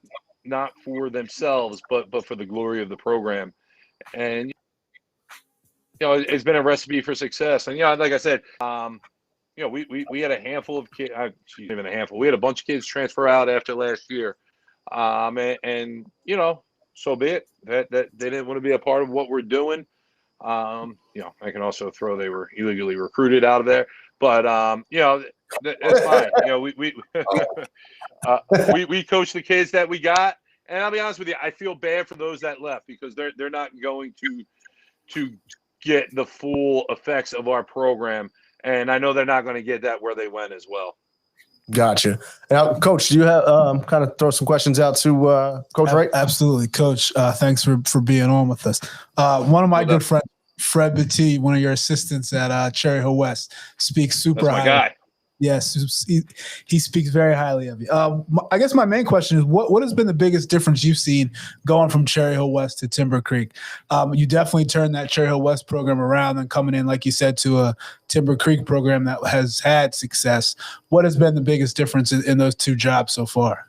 for themselves, but for the glory of the program. And it's been a recipe for success. And like I said, we had a handful of kids. Even a handful. We had a bunch of kids transfer out after last year, and so be it. That they didn't want to be a part of what we're doing. I can also throw they were illegally recruited out of there, but that's fine. We coach the kids that we got, and I'll be honest with you, I feel bad for those that left because they're not going to get the full effects of our program, and I know they're not going to get that where they went as well. Gotcha. Now, Coach, do you have kind of throw some questions out to Coach Wright? Absolutely, Coach. Thanks for being on with us. One of my good friends, Fred Bettee, one of your assistants at Cherry Hill West, speaks super That's my high. guy. Yes, he speaks very highly of you. I guess my main question is, what has been the biggest difference you've seen going from Cherry Hill West to Timber Creek? You definitely turned that Cherry Hill West program around and coming in, like you said, to a Timber Creek program that has had success. What has been the biggest difference in those two jobs so far?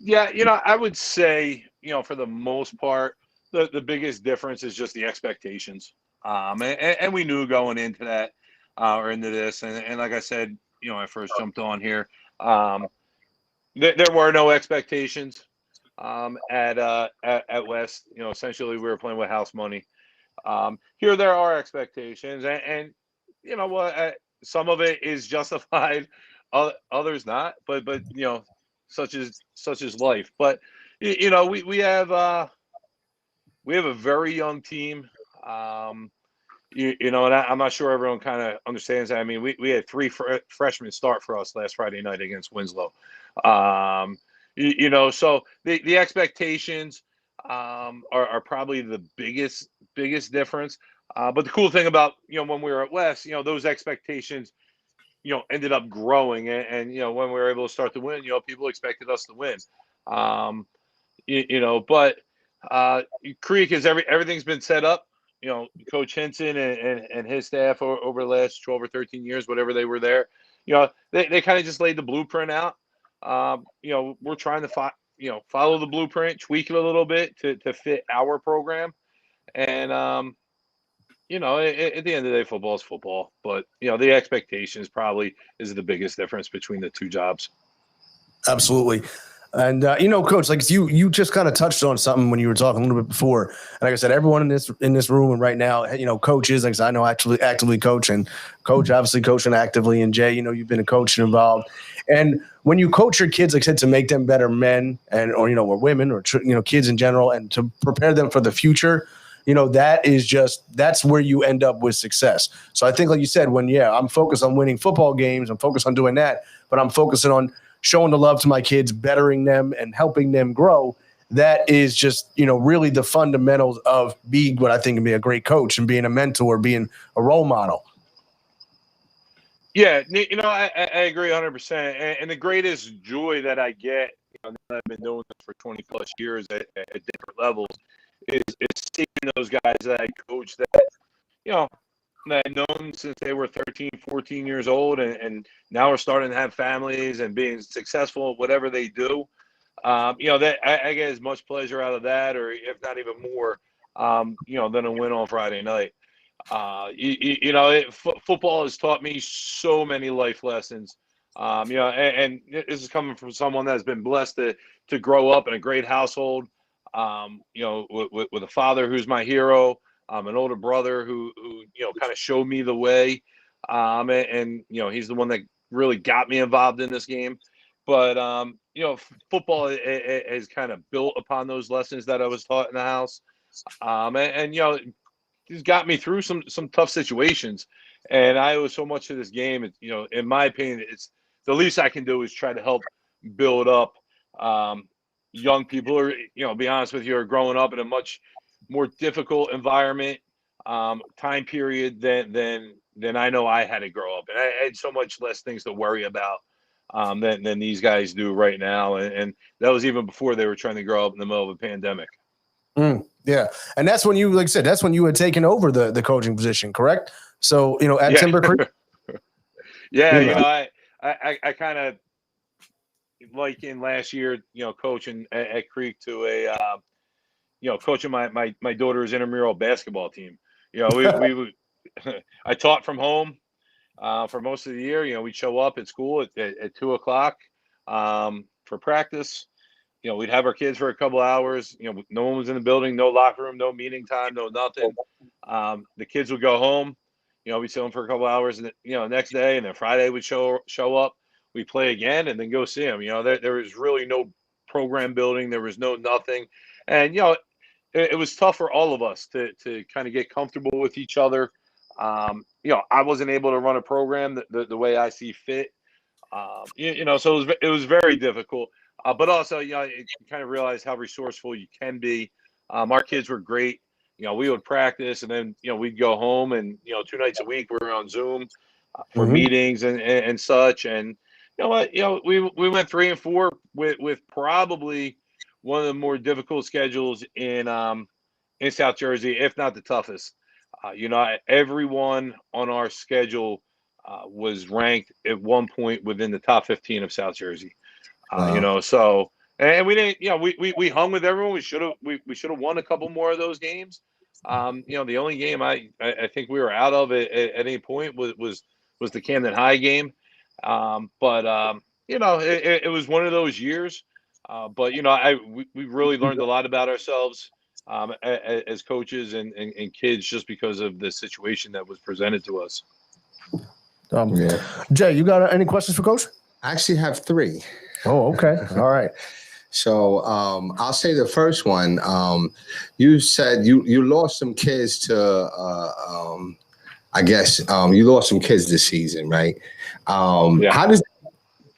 Yeah, I would say, for the most part, the biggest difference is just the expectations. And we knew going into that or into this, and like I said, I first jumped on here. There were no expectations at West. Essentially, we were playing with house money. Here, there are expectations, and you know what? Some of it is justified, others not. But such is life. But we have a very young team. And I'm not sure everyone kind of understands that. I mean, we had three freshmen start for us last Friday night against Winslow. So the expectations are probably the biggest difference. But the cool thing about, when we were at West, those expectations, ended up growing. And when we were able to start to win, people expected us to win. But Creek is everything's been set up. Coach Henson and his staff over the last 12 or 13 years, whatever they were there, they kind of just laid the blueprint out. We're trying to follow the blueprint, tweak it a little bit to fit our program. And, at the end of the day, football is football. But, the expectations probably is the biggest difference between the two jobs. Absolutely. And Coach, like you just kind of touched on something when you were talking a little bit before. And like I said, everyone in this room and right now, coaches, like I said, I know actually actively coach, and Coach obviously coaching actively, and Jay, you've been a coach and involved. And when you coach your kids, like I said, to make them better men or women or kids in general, and to prepare them for the future, that's where you end up with success. So I think, like you said, I'm focused on winning football games, I'm focused on doing that, but I'm focusing on showing the love to my kids, bettering them and helping them grow. That is just, really the fundamentals of being what I think can be a great coach and being a mentor, being a role model. Yeah, I agree 100%. And the greatest joy that I get, that I've been doing this for 20 plus years at different levels, is seeing those guys that I coach that I've known since they were 13, 14 years old, and now we're starting to have families and being successful at whatever they do. That I get as much pleasure out of that, or if not even more, than a win on Friday night. Football has taught me so many life lessons. And this is coming from someone that's been blessed to grow up in a great household. With a father who's my hero. An older brother who kind of showed me the way, and he's the one that really got me involved in this game. But football has kind of built upon those lessons that I was taught in the house, and he's got me through some tough situations. And I owe so much to this game. In my opinion, it's the least I can do is try to help build up young people, or be honest with you, are growing up in a much more difficult environment, time period than I know I had to grow up. And I had so much less things to worry about than these guys do right now. And that was even before they were trying to grow up in the middle of a pandemic. Yeah. And that's when you, like I said, that's when you had taken over the coaching position, correct? So, at Timber Creek. Yeah. I kind of, like in last year, coaching at Creek to a, coaching my daughter's intramural basketball team. We I taught from home for most of the year. We'd show up at school at 2:00 for practice. We'd have our kids for a couple hours. No one was in the building, no locker room, no meeting time, no nothing. The kids would go home. We'd see them for a couple hours, and next day, and then Friday would show up. We'd play again, and then go see them. There was really no program building. There was no nothing, and it was tough for all of us to kind of get comfortable with each other. I wasn't able to run a program the way I see fit. So it was very difficult. But also, you kind of realize how resourceful you can be. Our kids were great. We would practice, and then we'd go home, and 2 nights a week we were on Zoom. for meetings and such. And you know what? We went 3-4 with probably one of the more difficult schedules in South Jersey, if not the toughest. Everyone on our schedule was ranked at one point within the top 15 of South Jersey. So and we didn't. We hung with everyone. We should have won a couple more of those games. The only game I think we were out of at any point was the Camden High game. It was one of those years. We really learned a lot about ourselves as coaches and kids just because of the situation that was presented to us. Jay, you got any questions for Coach? I actually have 3. Oh, okay. All right. So I'll say the first one. You said you lost some kids to, I guess you lost some kids this season, right? How does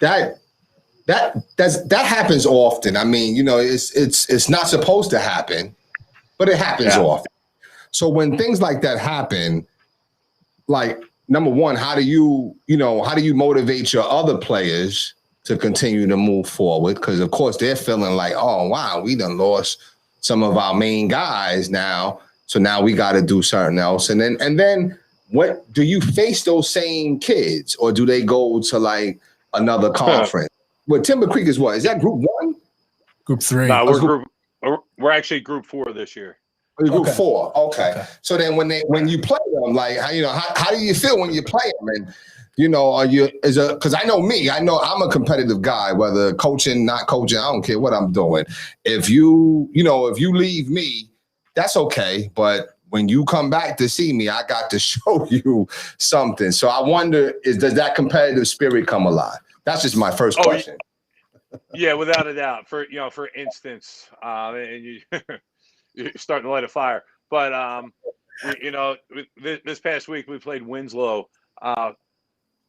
that happens often? I mean, it's not supposed to happen, but it happens often. So when things like that happen, like number one, how do you motivate your other players to continue to move forward? Because of course they're feeling like, oh wow, we done lost some of our main guys now, so now we got to do something else. And then what do you face those same kids, or do they go to like another conference? Well, Timber Creek is what? Is that Group 1? Group 3. No, we're actually Group 4 this year. Group 4. Okay. So then when you play them, like how do you feel when you play them? And because I know me, I'm a competitive guy, whether coaching, not coaching, I don't care what I'm doing. If you leave me, that's okay. But when you come back to see me, I got to show you something. So I wonder, does that competitive spirit come alive? That's just my first question. Yeah, without a doubt. For instance, and you're starting to light a fire. But this past week we played Winslow.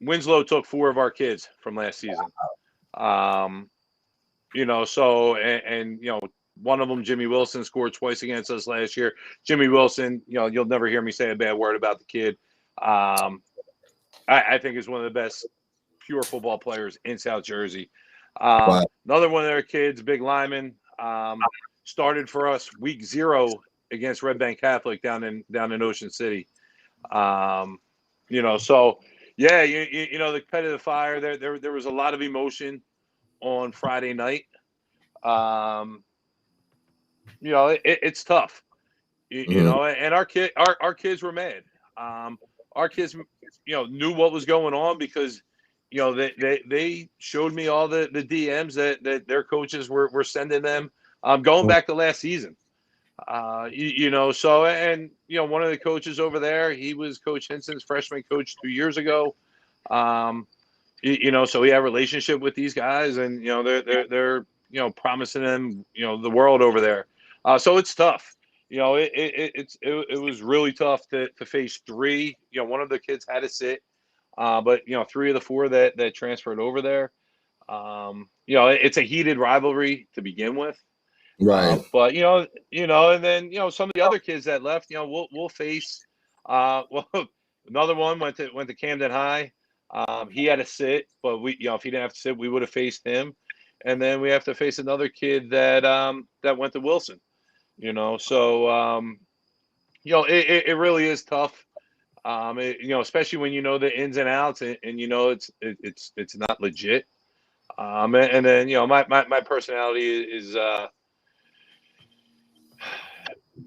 Winslow took 4 of our kids from last season. One of them, Jimmy Wilson, scored twice against us last year. Jimmy Wilson, you'll never hear me say a bad word about the kid. I think is one of the best pure football players in South Jersey. Another one of their kids, big lineman, started for us week 0 against Red Bank Catholic down in Ocean City. The competitive fire there was a lot of emotion on Friday night. It's tough, and our kids were mad. Our kids, knew what was going on because, they showed me all the DMs that their coaches were sending them, going back to last season. One of the coaches over there, he was Coach Hinson's freshman coach 2 years ago. So he had a relationship with these guys, and they're promising them the world over there. So it's tough. It was really tough to face 3. One of the kids had to sit, but 3 of the 4 that transferred over there. It's a heated rivalry to begin with. Right. But and then some of the other kids that left, we'll face. Another one went to Camden High. He had to sit, but if he didn't have to sit, we would have faced him. And then we have to face another kid that went to Wilson. It really is tough. Especially when the ins and outs, and it's not legit. And then my personality is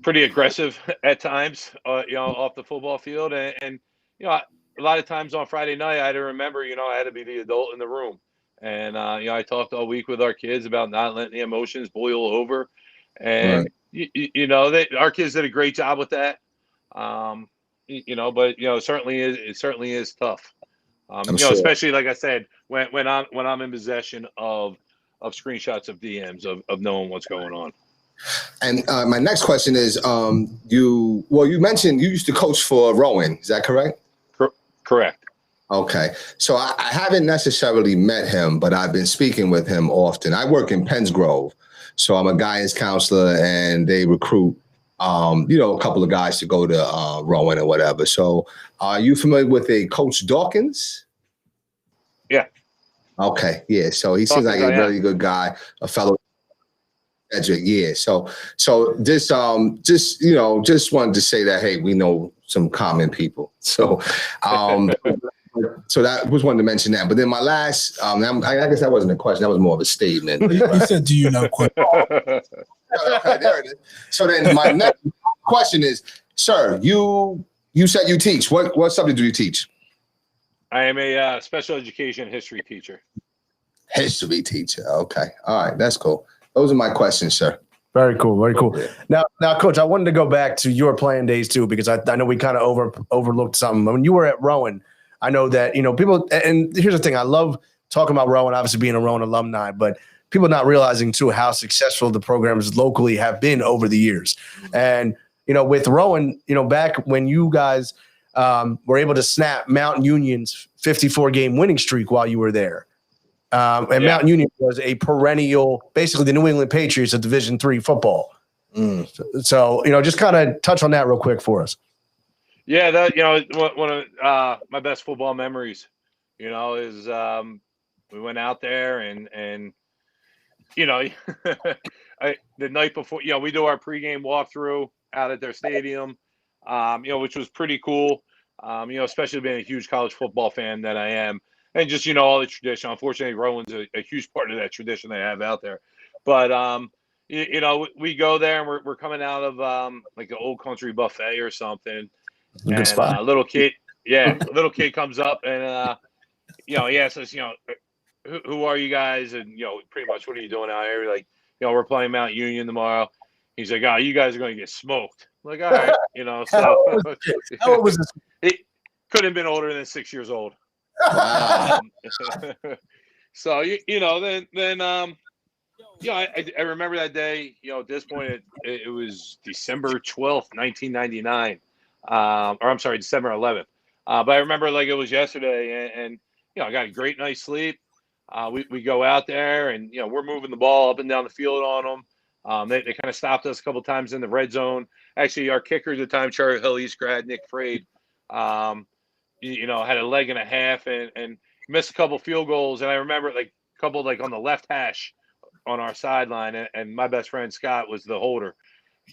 pretty aggressive at times, off the football field, and a lot of times on Friday night I had to remember, I had to be the adult in the room, and I talked all week with our kids about not letting the emotions boil over, and our kids did a great job with that, but it certainly is tough, sure. Especially like I said, when I'm in possession of screenshots of DMs of knowing what's going on. And my next question is, you mentioned you used to coach for Rowan. Is that correct? Correct. Okay. So I haven't necessarily met him, but I've been speaking with him often. I work in Penns Grove, so I'm a guidance counselor, and they recruit a couple of guys to go to Rowan or whatever. So are you familiar with a Coach Dawkins? Yeah. Okay. Yeah. So he seems like a really good guy, a fellow. Yeah. So this just wanted to say that, hey, we know some common people. So so that was wanted to mention that. But then my last, I guess that wasn't a question. That was more of a statement. You said, do you know quick? Okay, there it is. So then my next question is, sir, you said you teach. What subject do you teach? I am a special education history teacher. History teacher. Okay. All right. That's cool. Those are my questions, sir. Very cool. Very cool. Now, Coach, I wanted to go back to your playing days too, because I know we kind of overlooked something. When you were at Rowan, I know that, people, and here's the thing, I love talking about Rowan, obviously being a Rowan alumni, but people not realizing too how successful the programs locally have been over the years. And, with Rowan, back when you guys were able to snap Mount Union's 54-game winning streak while you were there. Mount Union was a perennial, basically the New England Patriots of Division III football. So, just kind of touch on that real quick for us. Yeah, that one of my best football memories, is we went out there and the night before, we do our pregame walkthrough out at their stadium, which was pretty cool. Especially being a huge college football fan that I am. And just, all the tradition. Unfortunately, Rowan's a huge part of that tradition they have out there. But, we go there and we're coming out of like an old country buffet or something. Good spot. A little kid comes up and, he asks us, who are you guys? And, pretty much what are you doing out here? Like, we're playing Mount Union tomorrow. He's like, you guys are going to get smoked. I'm like, all right, so How old was this? He couldn't have been older than 6 years old. Wow. So then I remember that day. At this point it was December 12th, 1999, or I'm sorry, December 11th. But I remember like it was yesterday, and I got a great night's sleep. We go out there and we're moving the ball up and down the field on them. They kind of stopped us a couple times in the red zone. Actually, our kicker at the time, Charlie Hill East grad Nick Frade, had a leg and a half and missed a couple field goals. And I remember like a couple like on the left hash on our sideline, and my best friend Scott was the holder,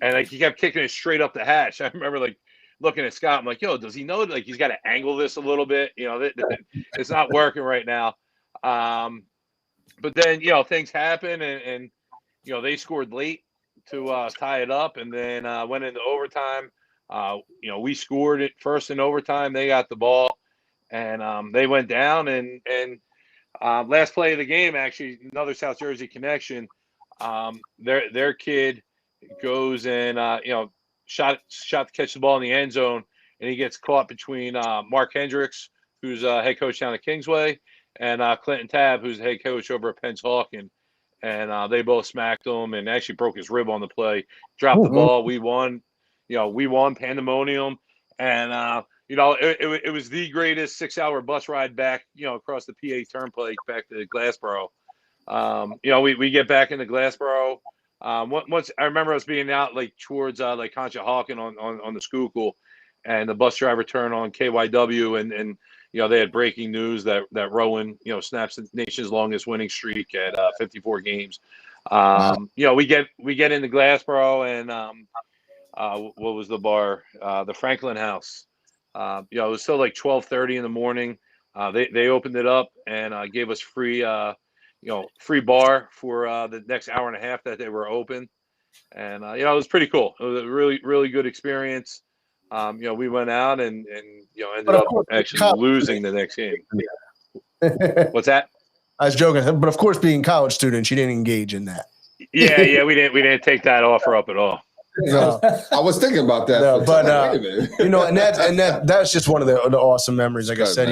and like he kept kicking it straight up the hash. I remember like looking at Scott, I'm like, does he know like he's got to angle this a little bit? It's not working right now. But then things happen, and they scored late to tie it up, and then went into overtime. We scored it first in overtime. They got the ball, and they went down. And last play of the game, actually, another South Jersey connection. Their kid goes and shot to catch the ball in the end zone, and he gets caught between Mark Hendricks, who's head coach down at Kingsway, and Clinton Tabb, who's the head coach over at Penns Hawken. And they both smacked him and actually broke his rib on the play. Dropped the ball. We won. We won pandemonium, and it was the greatest 6-hour bus ride back, across the PA Turnpike back to Glassboro. We get back into Glassboro. Once I remember us being out like towards like Conshohocken on the Schuylkill, and the bus driver turned on KYW, and they had breaking news that Rowan snaps the nation's longest winning streak at 54 games. We get into Glassboro, and what was the bar? The Franklin House. It was still like 12:30 in the morning. They opened it up and gave us free bar for the next hour and a half that they were open. And it was pretty cool. It was a really, really good experience. We went out and ended up actually losing the next game. What's that? I was joking, but of course, being college students, you didn't engage in that. Yeah, we didn't take that offer up at all. No, I was thinking about that. No, but and that's just one of the awesome memories. Like I said,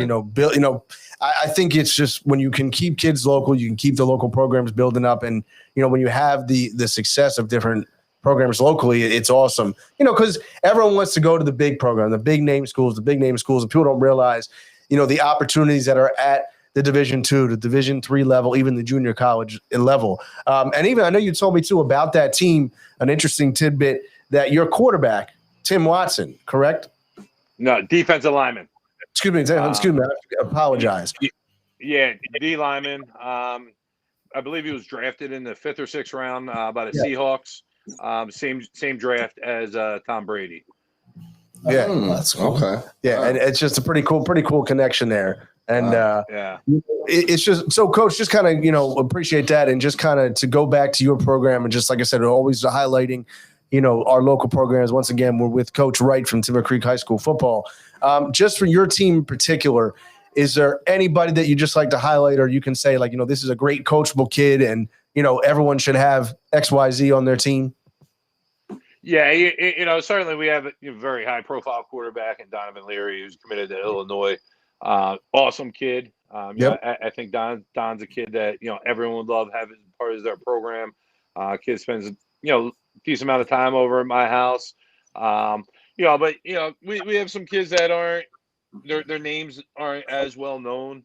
I think it's just when you can keep kids local, you can keep the local programs building up, and when you have the success of different programs locally, it's awesome. Because everyone wants to go to the big program, the big name schools, and people don't realize, the opportunities that are at the Division II, the Division III level, even the junior college level. And even I know you told me too about that team, an interesting tidbit that your quarterback, Tim Watson, correct? No, defensive lineman. Excuse me. I apologize. Yeah, D lineman. I believe he was drafted in the 5th or 6th round by the Seahawks. Same draft as Tom Brady. Yeah, that's cool. Okay. Yeah, and it's just a pretty cool connection there. And it's just so, Coach, just kind of appreciate that, and just kind of to go back to your program, and just like I said, always highlighting our local programs. Once again, we're with Coach Wright from Timber Creek High School football. Just for your team in particular, is there anybody that you just like to highlight, or you can say like this is a great coachable kid, and everyone should have XYZ on their team? Yeah, certainly we have a very high-profile quarterback in Donovan Leary, who's committed to Illinois. Awesome kid. I think Don's a kid that everyone would love having part of their program. Kid spends decent amount of time over at my house. But we have some kids that aren't their names aren't as well known.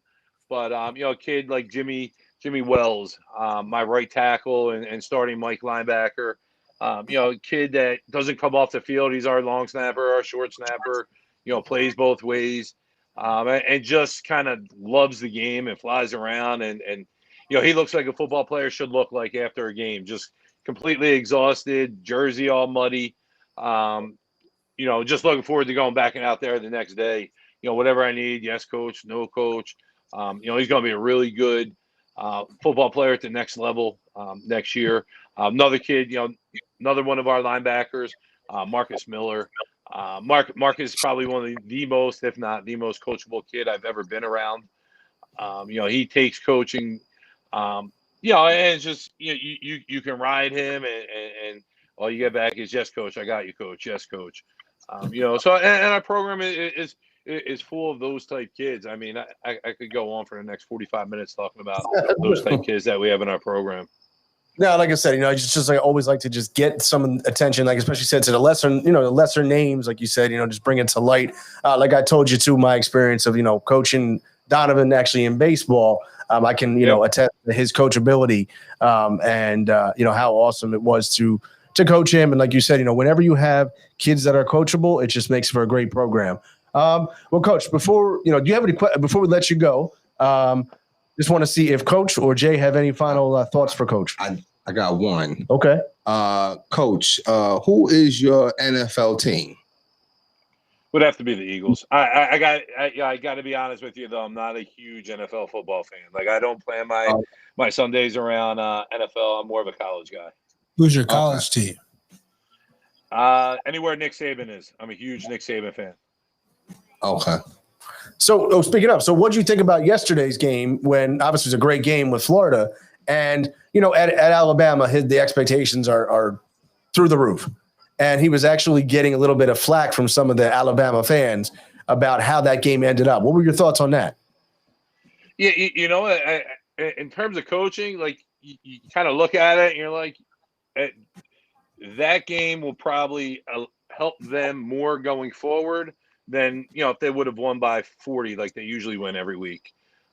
But a kid like Jimmy Wells, my right tackle and starting Mike linebacker. A kid that doesn't come off the field. He's our long snapper, our short snapper, plays both ways, and just kind of loves the game and flies around. And he looks like a football player should look like after a game, just completely exhausted, jersey all muddy. Just looking forward to going back and out there the next day. Whatever I need, yes, coach, no coach. He's going to be a really good football player at the next level next year. Another kid, another one of our linebackers, Marcus Miller. Marcus is probably one of the most, if not the most coachable kid I've ever been around. He takes coaching, and it's just, you can ride him and all you get back is, yes, coach, I got you, coach. Yes, coach. So our program is full of those type kids. I mean, I could go on for the next 45 minutes talking about those type kids that we have in our program. No, like I said, just like I always like to just get some attention, like especially said to the lesser names, like you said, just bring it to light. Like I told you too, my experience of coaching Donovan actually in baseball, I can attest to his coachability, and how awesome it was to coach him. And like you said, whenever you have kids that are coachable, it just makes for a great program. Well, Coach, before do you have any before we let you go? Just want to see if Coach or Jay have any final thoughts for Coach. I got one. Okay. Coach, who is your NFL team? Would have to be the Eagles. I got to be honest with you though. I'm not a huge NFL football fan. Like I don't plan my Sundays around NFL. I'm more of a college guy. Who's your college team? Anywhere Nick Saban is. I'm a huge Nick Saban fan. Okay. So, speaking of, so what did you think about yesterday's game when obviously it was a great game with Florida and, at Alabama, the expectations are through the roof. And he was actually getting a little bit of flack from some of the Alabama fans about how that game ended up. What were your thoughts on that? Yeah, in terms of coaching, like you kind of look at it and you're like, that game will probably help them more going forward than, if they would have won by 40 like they usually win every week.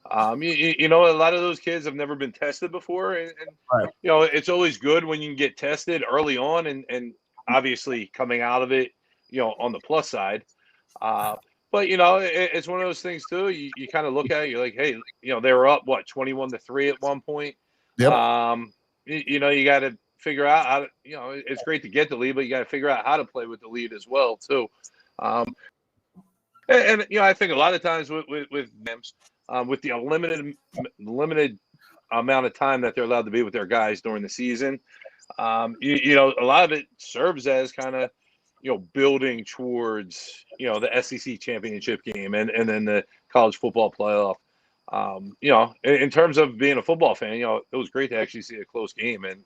A lot of those kids have never been tested before. And right. It's always good when you can get tested early on and obviously coming out of it, on the plus side. But, it's one of those things, too. You kind of look at it, you're like, hey, they were up, 21-3 at one point. Yep. You got to figure out how to, it's great to get the lead, but you got to figure out how to play with the lead as well, too. And I think a lot of times with the limited amount of time that they're allowed to be with their guys during the season, a lot of it serves as kind of building towards the SEC championship game and then the college football playoff. In terms of being a football fan, it was great to actually see a close game and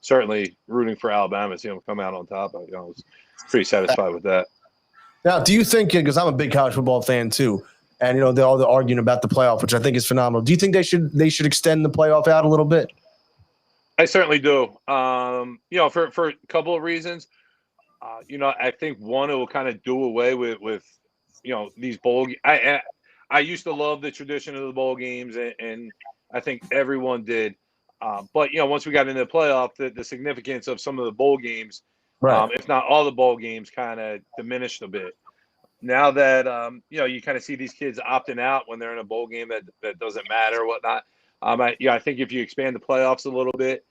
certainly rooting for Alabama to come out on top. I was pretty satisfied with that. Now, do you think, because I'm a big college football fan too, and they're all arguing about the playoff, which I think is phenomenal. Do you think they should extend the playoff out a little bit? I certainly do. For a couple of reasons. I think one, it will kind of do away with these bowl. I used to love the tradition of the bowl games, and I think everyone did. But once we got into the playoff, the significance of some of the bowl games Right. If not all the bowl games, kind of diminished a bit. Now that you kind of see these kids opting out when they're in a bowl game that doesn't matter or whatnot. I think if you expand the playoffs a little bit,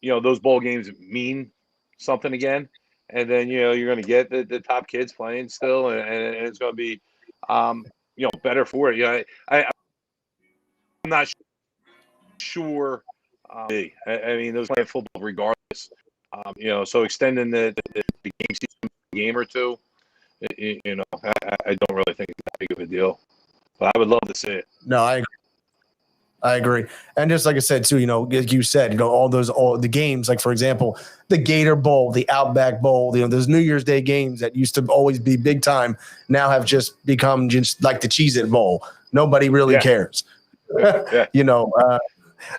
those bowl games mean something again, and then you're going to get the top kids playing still, and it's going to be better for it. I'm not sure. I mean, those playing football regardless. So extending the game season game or two. I don't really think it's that big of a deal, but I would love to see it. No, I agree. And just like I said, too, like you said, all the games, like, for example, the Gator Bowl, the Outback Bowl, those New Year's Day games that used to always be big time now have just become just like the Cheez-It Bowl. Nobody really cares. Yeah.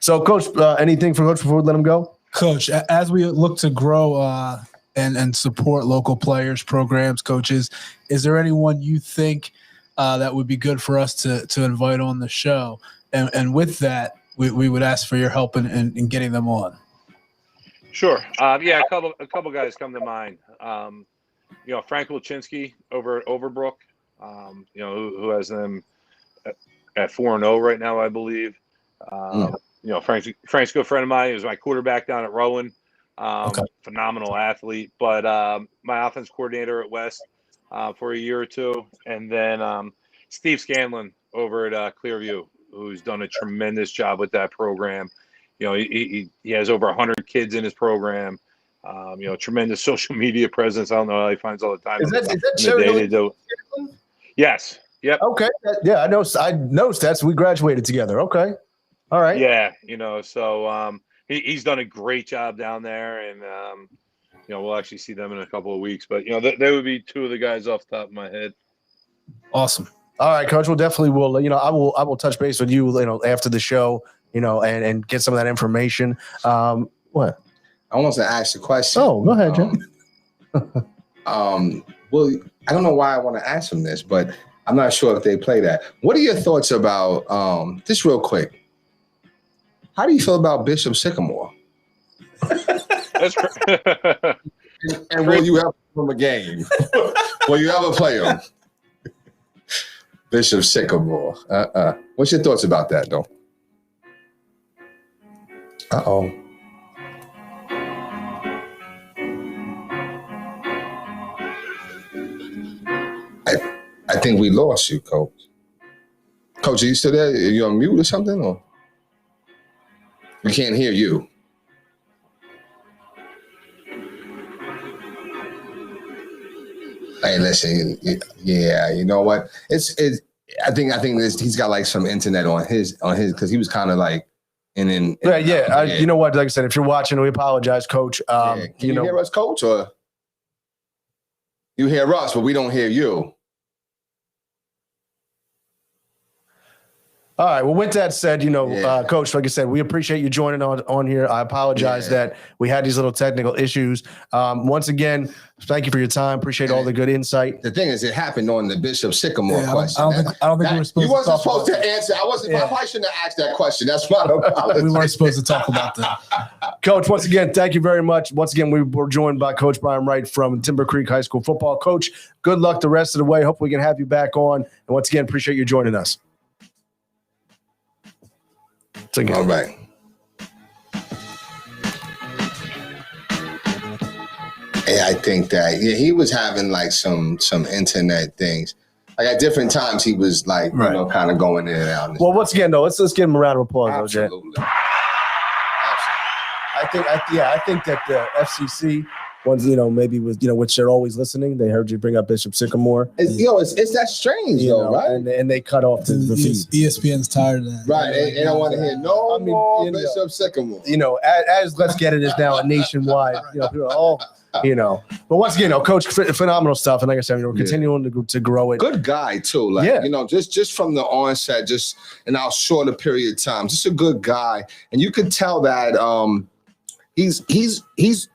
So, Coach, anything for Coach before we let him go? Coach, as we look to grow and support local players, programs, coaches, is there anyone you think that would be good for us to invite on the show? And with that, we would ask for your help in getting them on. Sure. A couple guys come to mind. Frank Wilczynski over at Overbrook, who has them at 4-0 right now, I believe. Frank's a good friend of mine. He was my quarterback down at Rowan. Phenomenal athlete. But my offense coordinator at West for a year or two. And then Steve Scanlon over at Clearview, who's done a tremendous job with that program. He has over 100 kids in his program. Tremendous social media presence. I don't know how he finds all the time. Is that Cherry? Yes. Yep. Okay. Yeah, I know stats. We graduated together. Okay. All right. Yeah. So he's done a great job down there, and we'll actually see them in a couple of weeks. But they would be two of the guys off the top of my head. Awesome. All right, Coach. We'll definitely I will touch base with you, after the show, and get some of that information. What? I want to ask a question. Oh, go ahead, Jim. Well, I don't know why I want to ask him this, but I'm not sure if they play that. What are your thoughts about just real quick? How do you feel about Bishop Sycamore? That's and will you ever play him a game? Will you ever play him? Bishop Sycamore. What's your thoughts about that, though? Uh-oh. I think we lost you, Coach. Coach, are you still there? Are you on mute or something? Or we can't hear you. Hey, listen. Yeah, you know what? It's. I think he's got like some internet on his because he was kind of like in. Yeah. You know what? Like I said, if you're watching, we apologize, Coach. Can you hear us, Coach, or you hear us, but we don't hear you? All right. Well, with that said, Coach, like I said, we appreciate you joining on here. I apologize that we had these little technical issues. Once again, thank you for your time. Appreciate all the good insight. The thing is, it happened on the Bishop Sycamore question. I don't think we were supposed to. You wasn't supposed to answer. I probably shouldn't have asked that question. That's my apology. We weren't supposed to talk about that. Coach, once again, thank you very much. Once again, we were joined by Coach Brian Wright from Timber Creek High School football. Coach, good luck the rest of the way. Hope we can have you back on. And once again, appreciate you joining us. All right. Yeah, I think that he was having like some internet things. Like at different times, he was like kind of going in and out. Well, once again, though, let's give him a round of applause, Absolutely. OJ. I think that the FCC ones, maybe was, which they're always listening. They heard you bring up Bishop Sycamore. It's that strange, right? And they cut off the feed. ESPN's tired of that. Right. They don't want to hear more Bishop Sycamore. As Let's Get It is now a nationwide, people are, But once again, Coach, phenomenal stuff. And like I said, we're continuing to grow it. Good guy, too. Just from the onset, just in our shorter period of time, just a good guy. And you could tell that he's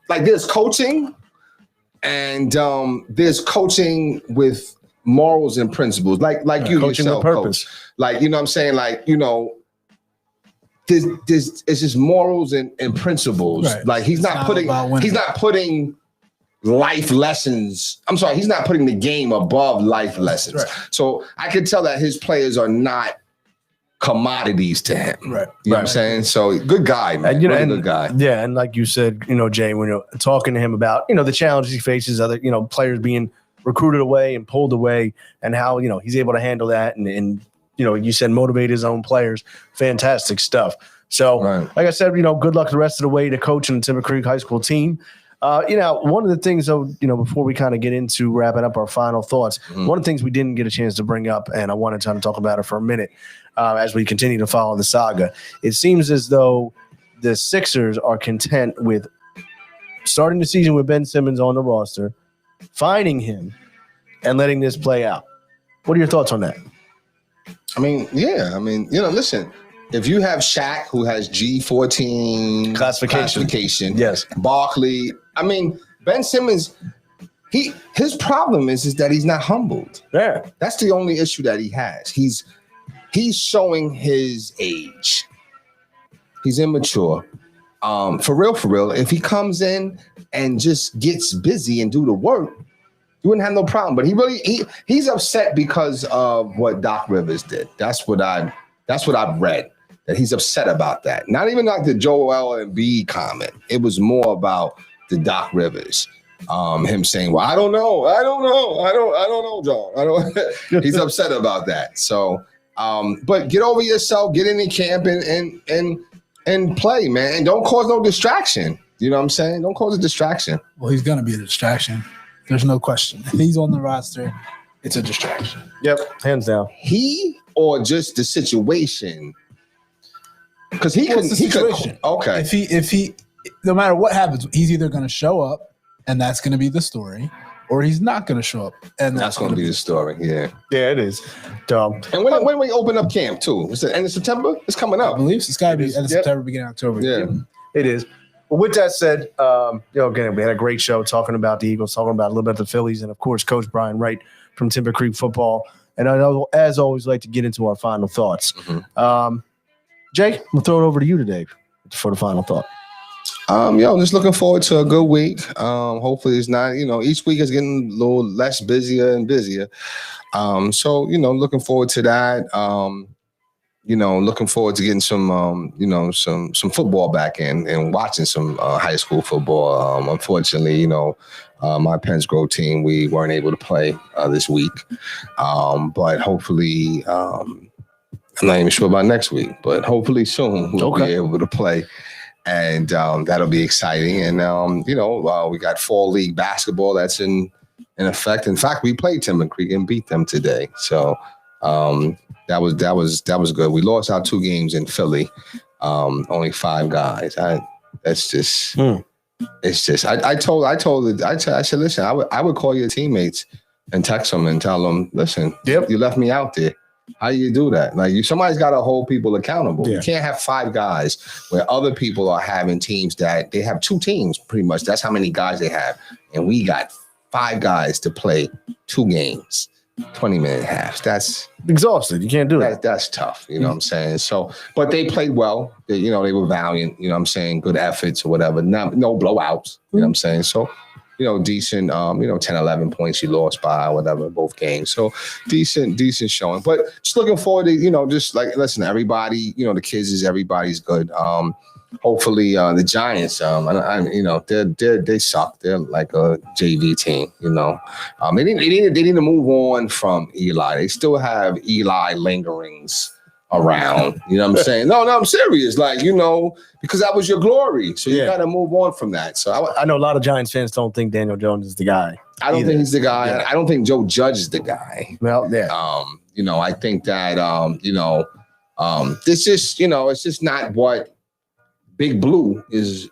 like there's coaching and there's coaching with morals and principles, like you coaching yourself, with purpose. Coach. Like, you know what I'm saying? Like, there's it's just morals and principles. Right. Like he's not putting life lessons. I'm sorry, he's not putting the game above life lessons. Right. So I can tell that his players are not commodities to him. Right. You know what I'm saying? So good guy, man. And, you know, Really good guy. Yeah, and like you said, Jay, when you're talking to him about, the challenges he faces, other, players being recruited away and pulled away, and how, he's able to handle that, and you said motivate his own players. Fantastic stuff. So, like I said, good luck the rest of the way to coaching the Timber Creek High School team. One of the things, though, before we kind of get into wrapping up our final thoughts, one of the things we didn't get a chance to bring up, and I wanted to talk about it for a minute as we continue to follow the saga, it seems as though the Sixers are content with starting the season with Ben Simmons on the roster, finding him, and letting this play out. What are your thoughts on that? Listen, if you have Shaq, who has G14 classification, yes, Barkley, Ben Simmons, his problem is that he's not humbled. Yeah, that's the only issue that he has. He's showing his age. He's immature. For real. If he comes in and just gets busy and do the work, you wouldn't have no problem. But he's upset because of what Doc Rivers did. That's what I've read. That he's upset about that. Not even like the Joel Embiid comment. It was more about the Doc Rivers. Him saying, "Well, I don't know, John. He's upset about that. So, but get over yourself, get in the camp and play, man. And don't cause no distraction. You know what I'm saying? Don't cause a distraction. Well, he's gonna be a distraction. There's no question. If he's on the roster, it's a distraction. Yep, hands down. He or just the situation. Because he could. Okay. If he, no matter what happens, he's either going to show up, and that's going to be the story, or he's not going to show up, and that's going to be the story. Yeah, it is. Dumb. And when we open up camp too, is it end of September? It's coming up. I believe it's got to be end of September, beginning of October. Yeah, it is. But with that said, again, we had a great show talking about the Eagles, talking about a little bit of the Phillies, and of course, Coach Brian Wright from Timber Creek Football. And I know, as always, like to get into our final thoughts. Jay, we'll throw it over to you today for the final thought. Just looking forward to a good week. Hopefully it's not, each week is getting a little less busier and busier. So, looking forward to that. Looking forward to getting some, some football back in and watching some high school football. Unfortunately, my Penns Grove team, we weren't able to play this week. But hopefully, I'm not even sure about next week, but hopefully soon we'll be able to play. And that'll be exciting. And, we got fall league basketball that's in effect. In fact, we played Timber Creek and beat them today. So that was good. We lost our 2 games in Philly, only 5 guys. It's just, I said, listen, I would call your teammates and text them and tell them, listen, you left me out there. How do you do that? Like somebody's got to hold people accountable. You can't have 5 guys where other people are having teams that they have 2 teams pretty much. That's how many guys they have. And we got 5 guys to play 2 games, 20-minute halves. That's exhausted. You can't do it. That's tough. You know what I'm saying? So, but they played well. They were valiant. You know what I'm saying? Good efforts or whatever. No blowouts. You know what I'm saying? So, decent, 10, 11 points you lost by, whatever, both games. So decent showing. But just looking forward to, just like, listen, everybody, the kids everybody's good. Hopefully the Giants, they suck. They're like a JV team, They need to move on from Eli. They still have Eli lingerings around. You know what I'm saying? No, I'm serious. Like, because that was your glory. So you got to move on from that. So I know a lot of Giants fans don't think Daniel Jones is the guy. I don't think he's the guy. Yeah. I don't think Joe Judge is the guy. Well, yeah. I think that, it's just, it's just not what Big Blue is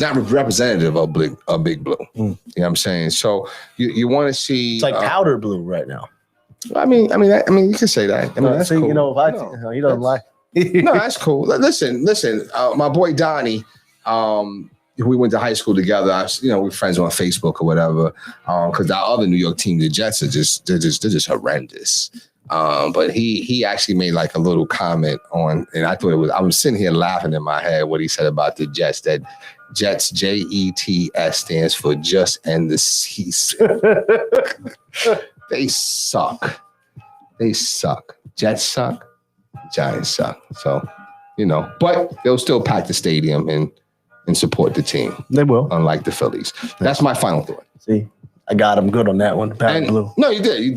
not representative of Big Blue. You know what I'm saying? So you want to see. It's like powder blue right now. I mean, you can say that. That's cool. He doesn't like. No, that's cool. Listen. My boy Donnie, we went to high school together. We're friends on Facebook or whatever. Because our other New York team, the Jets, they're just horrendous. But he actually made like a little comment on, and I was sitting here laughing in my head what he said about the Jets, that Jets, JETS, stands for just end the season. They suck. Jets suck. Giants suck. So, but they'll still pack the stadium and support the team. They will. Unlike the Phillies. That's my final thought. See, I got him good on that one. Pat Blue. No, you did. You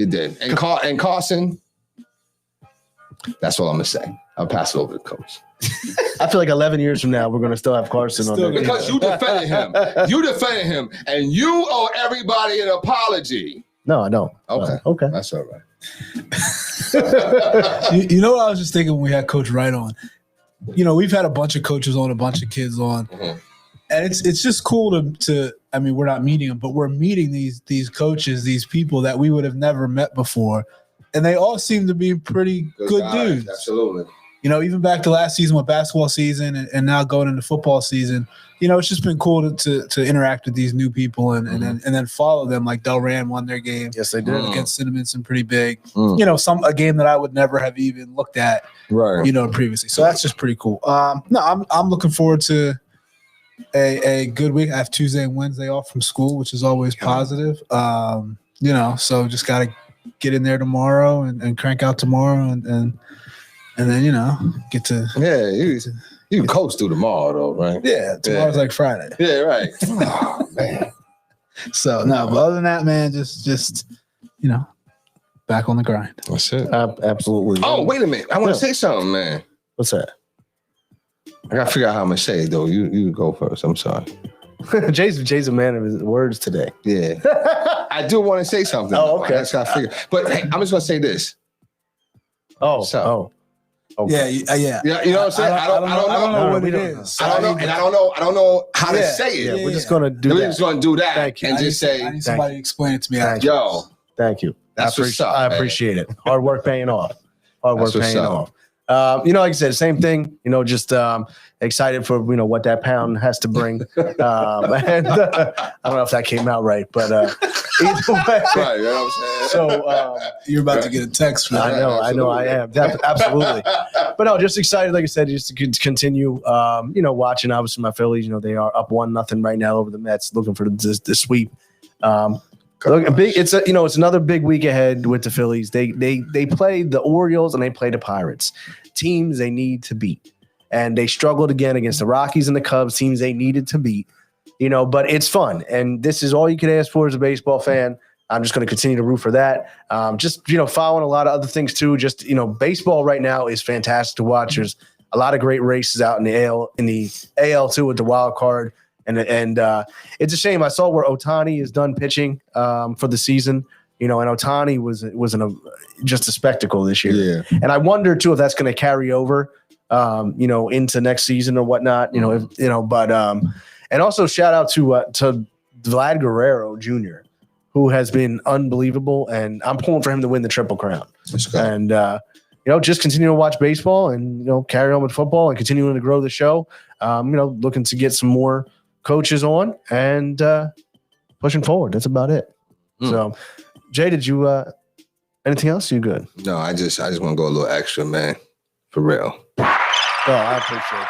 did. And Carson, that's all I'm going to say. I'll pass it over to Coach. I feel like 11 years from now, we're going to still have Carson on there. Because you defended him. And you owe everybody an apology. No, I don't. Okay. That's all right. You know what I was just thinking when we had Coach Wright on? We've had a bunch of coaches on, a bunch of kids on. Mm-hmm. And it's just cool to I mean, we're not meeting them, but we're meeting these coaches, these people that we would have never met before. And they all seem to be pretty good dudes. Absolutely. Even back to last season with basketball season and now going into football season, it's just been cool to interact with these new people and then follow them. Like Delran won their game. Yes, they did. Against Cinnamon, pretty big. A game that I would never have even looked at, right? Previously. So that's just pretty cool. I'm looking forward to a good week. I have Tuesday and Wednesday off from school, which is always positive. So just got to get in there tomorrow and crank out tomorrow and then, get to. Yeah, you can coast through tomorrow, though, right? Yeah, tomorrow's like Friday. Yeah, right. Oh, man. So, no, but other than that, man, just back on the grind. That's it. Absolutely. Oh, wait a minute. I want to say something, man. What's that? I got to figure out how I'm going to say it, though. You go first. I'm sorry. Jay's a man of his words today. Yeah. I do want to say something. Oh, okay. I just got to figure. But hey, I'm just going to say this. Okay. Yeah. You know what I'm saying? I don't know what it is. I don't know how to say it. Yeah, we're just gonna do that. We're just gonna do that. Thank you. And just say, I need somebody to explain it to me. Thank you. That's what's up. I appreciate it. Hard work paying off. Like I said, same thing. Just excited for what that pound has to bring. And I don't know if that came out right, but either way. Right, you know what I'm saying? So you're about to get a text from that. I know I am. Absolutely. But no, just excited, like I said, just to continue watching obviously my Phillies. They are up 1-0 right now over the Mets, looking for the sweep. It's another big week ahead with the Phillies. They play the Orioles and they play the Pirates, teams they need to beat, and they struggled again against the Rockies and the Cubs, teams they needed to beat. But it's fun, and this is all you can ask for as a baseball fan. I'm just going to continue to root for that. Following a lot of other things too. Just baseball right now is fantastic to watch. There's a lot of great races out in the AL too with the wild card. And it's a shame. I saw where Ohtani is done pitching for the season, and Ohtani was just a spectacle this year. Yeah. And I wonder too if that's going to carry over, into next season or whatnot. And also shout out to Vlad Guerrero Jr., who has been unbelievable, and I'm pulling for him to win the Triple Crown. And just continue to watch baseball and carry on with football and continuing to grow the show. Looking to get some more coaches on and pushing forward. That's about it. So, Jay, did you anything else? You good? No, I just want to go a little extra, man. For real. Oh, I appreciate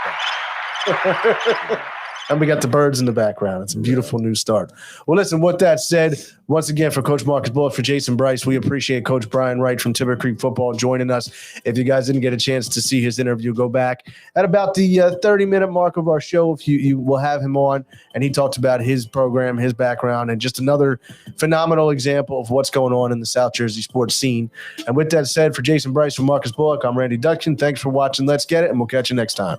that. And we got the birds in the background. It's a beautiful new start. Well, listen, with that said, once again, for Coach Marcus Bullock, for Jason Bryce, we appreciate Coach Brian Wright from Timber Creek Football joining us. If you guys didn't get a chance to see his interview, go back at about the 30-minute mark of our show. If you will have him on, and he talked about his program, his background, and just another phenomenal example of what's going on in the South Jersey sports scene. And with that said, for Jason Bryce, from Marcus Bullock, I'm Randy Dutkin. Thanks for watching Let's Get It, and we'll catch you next time.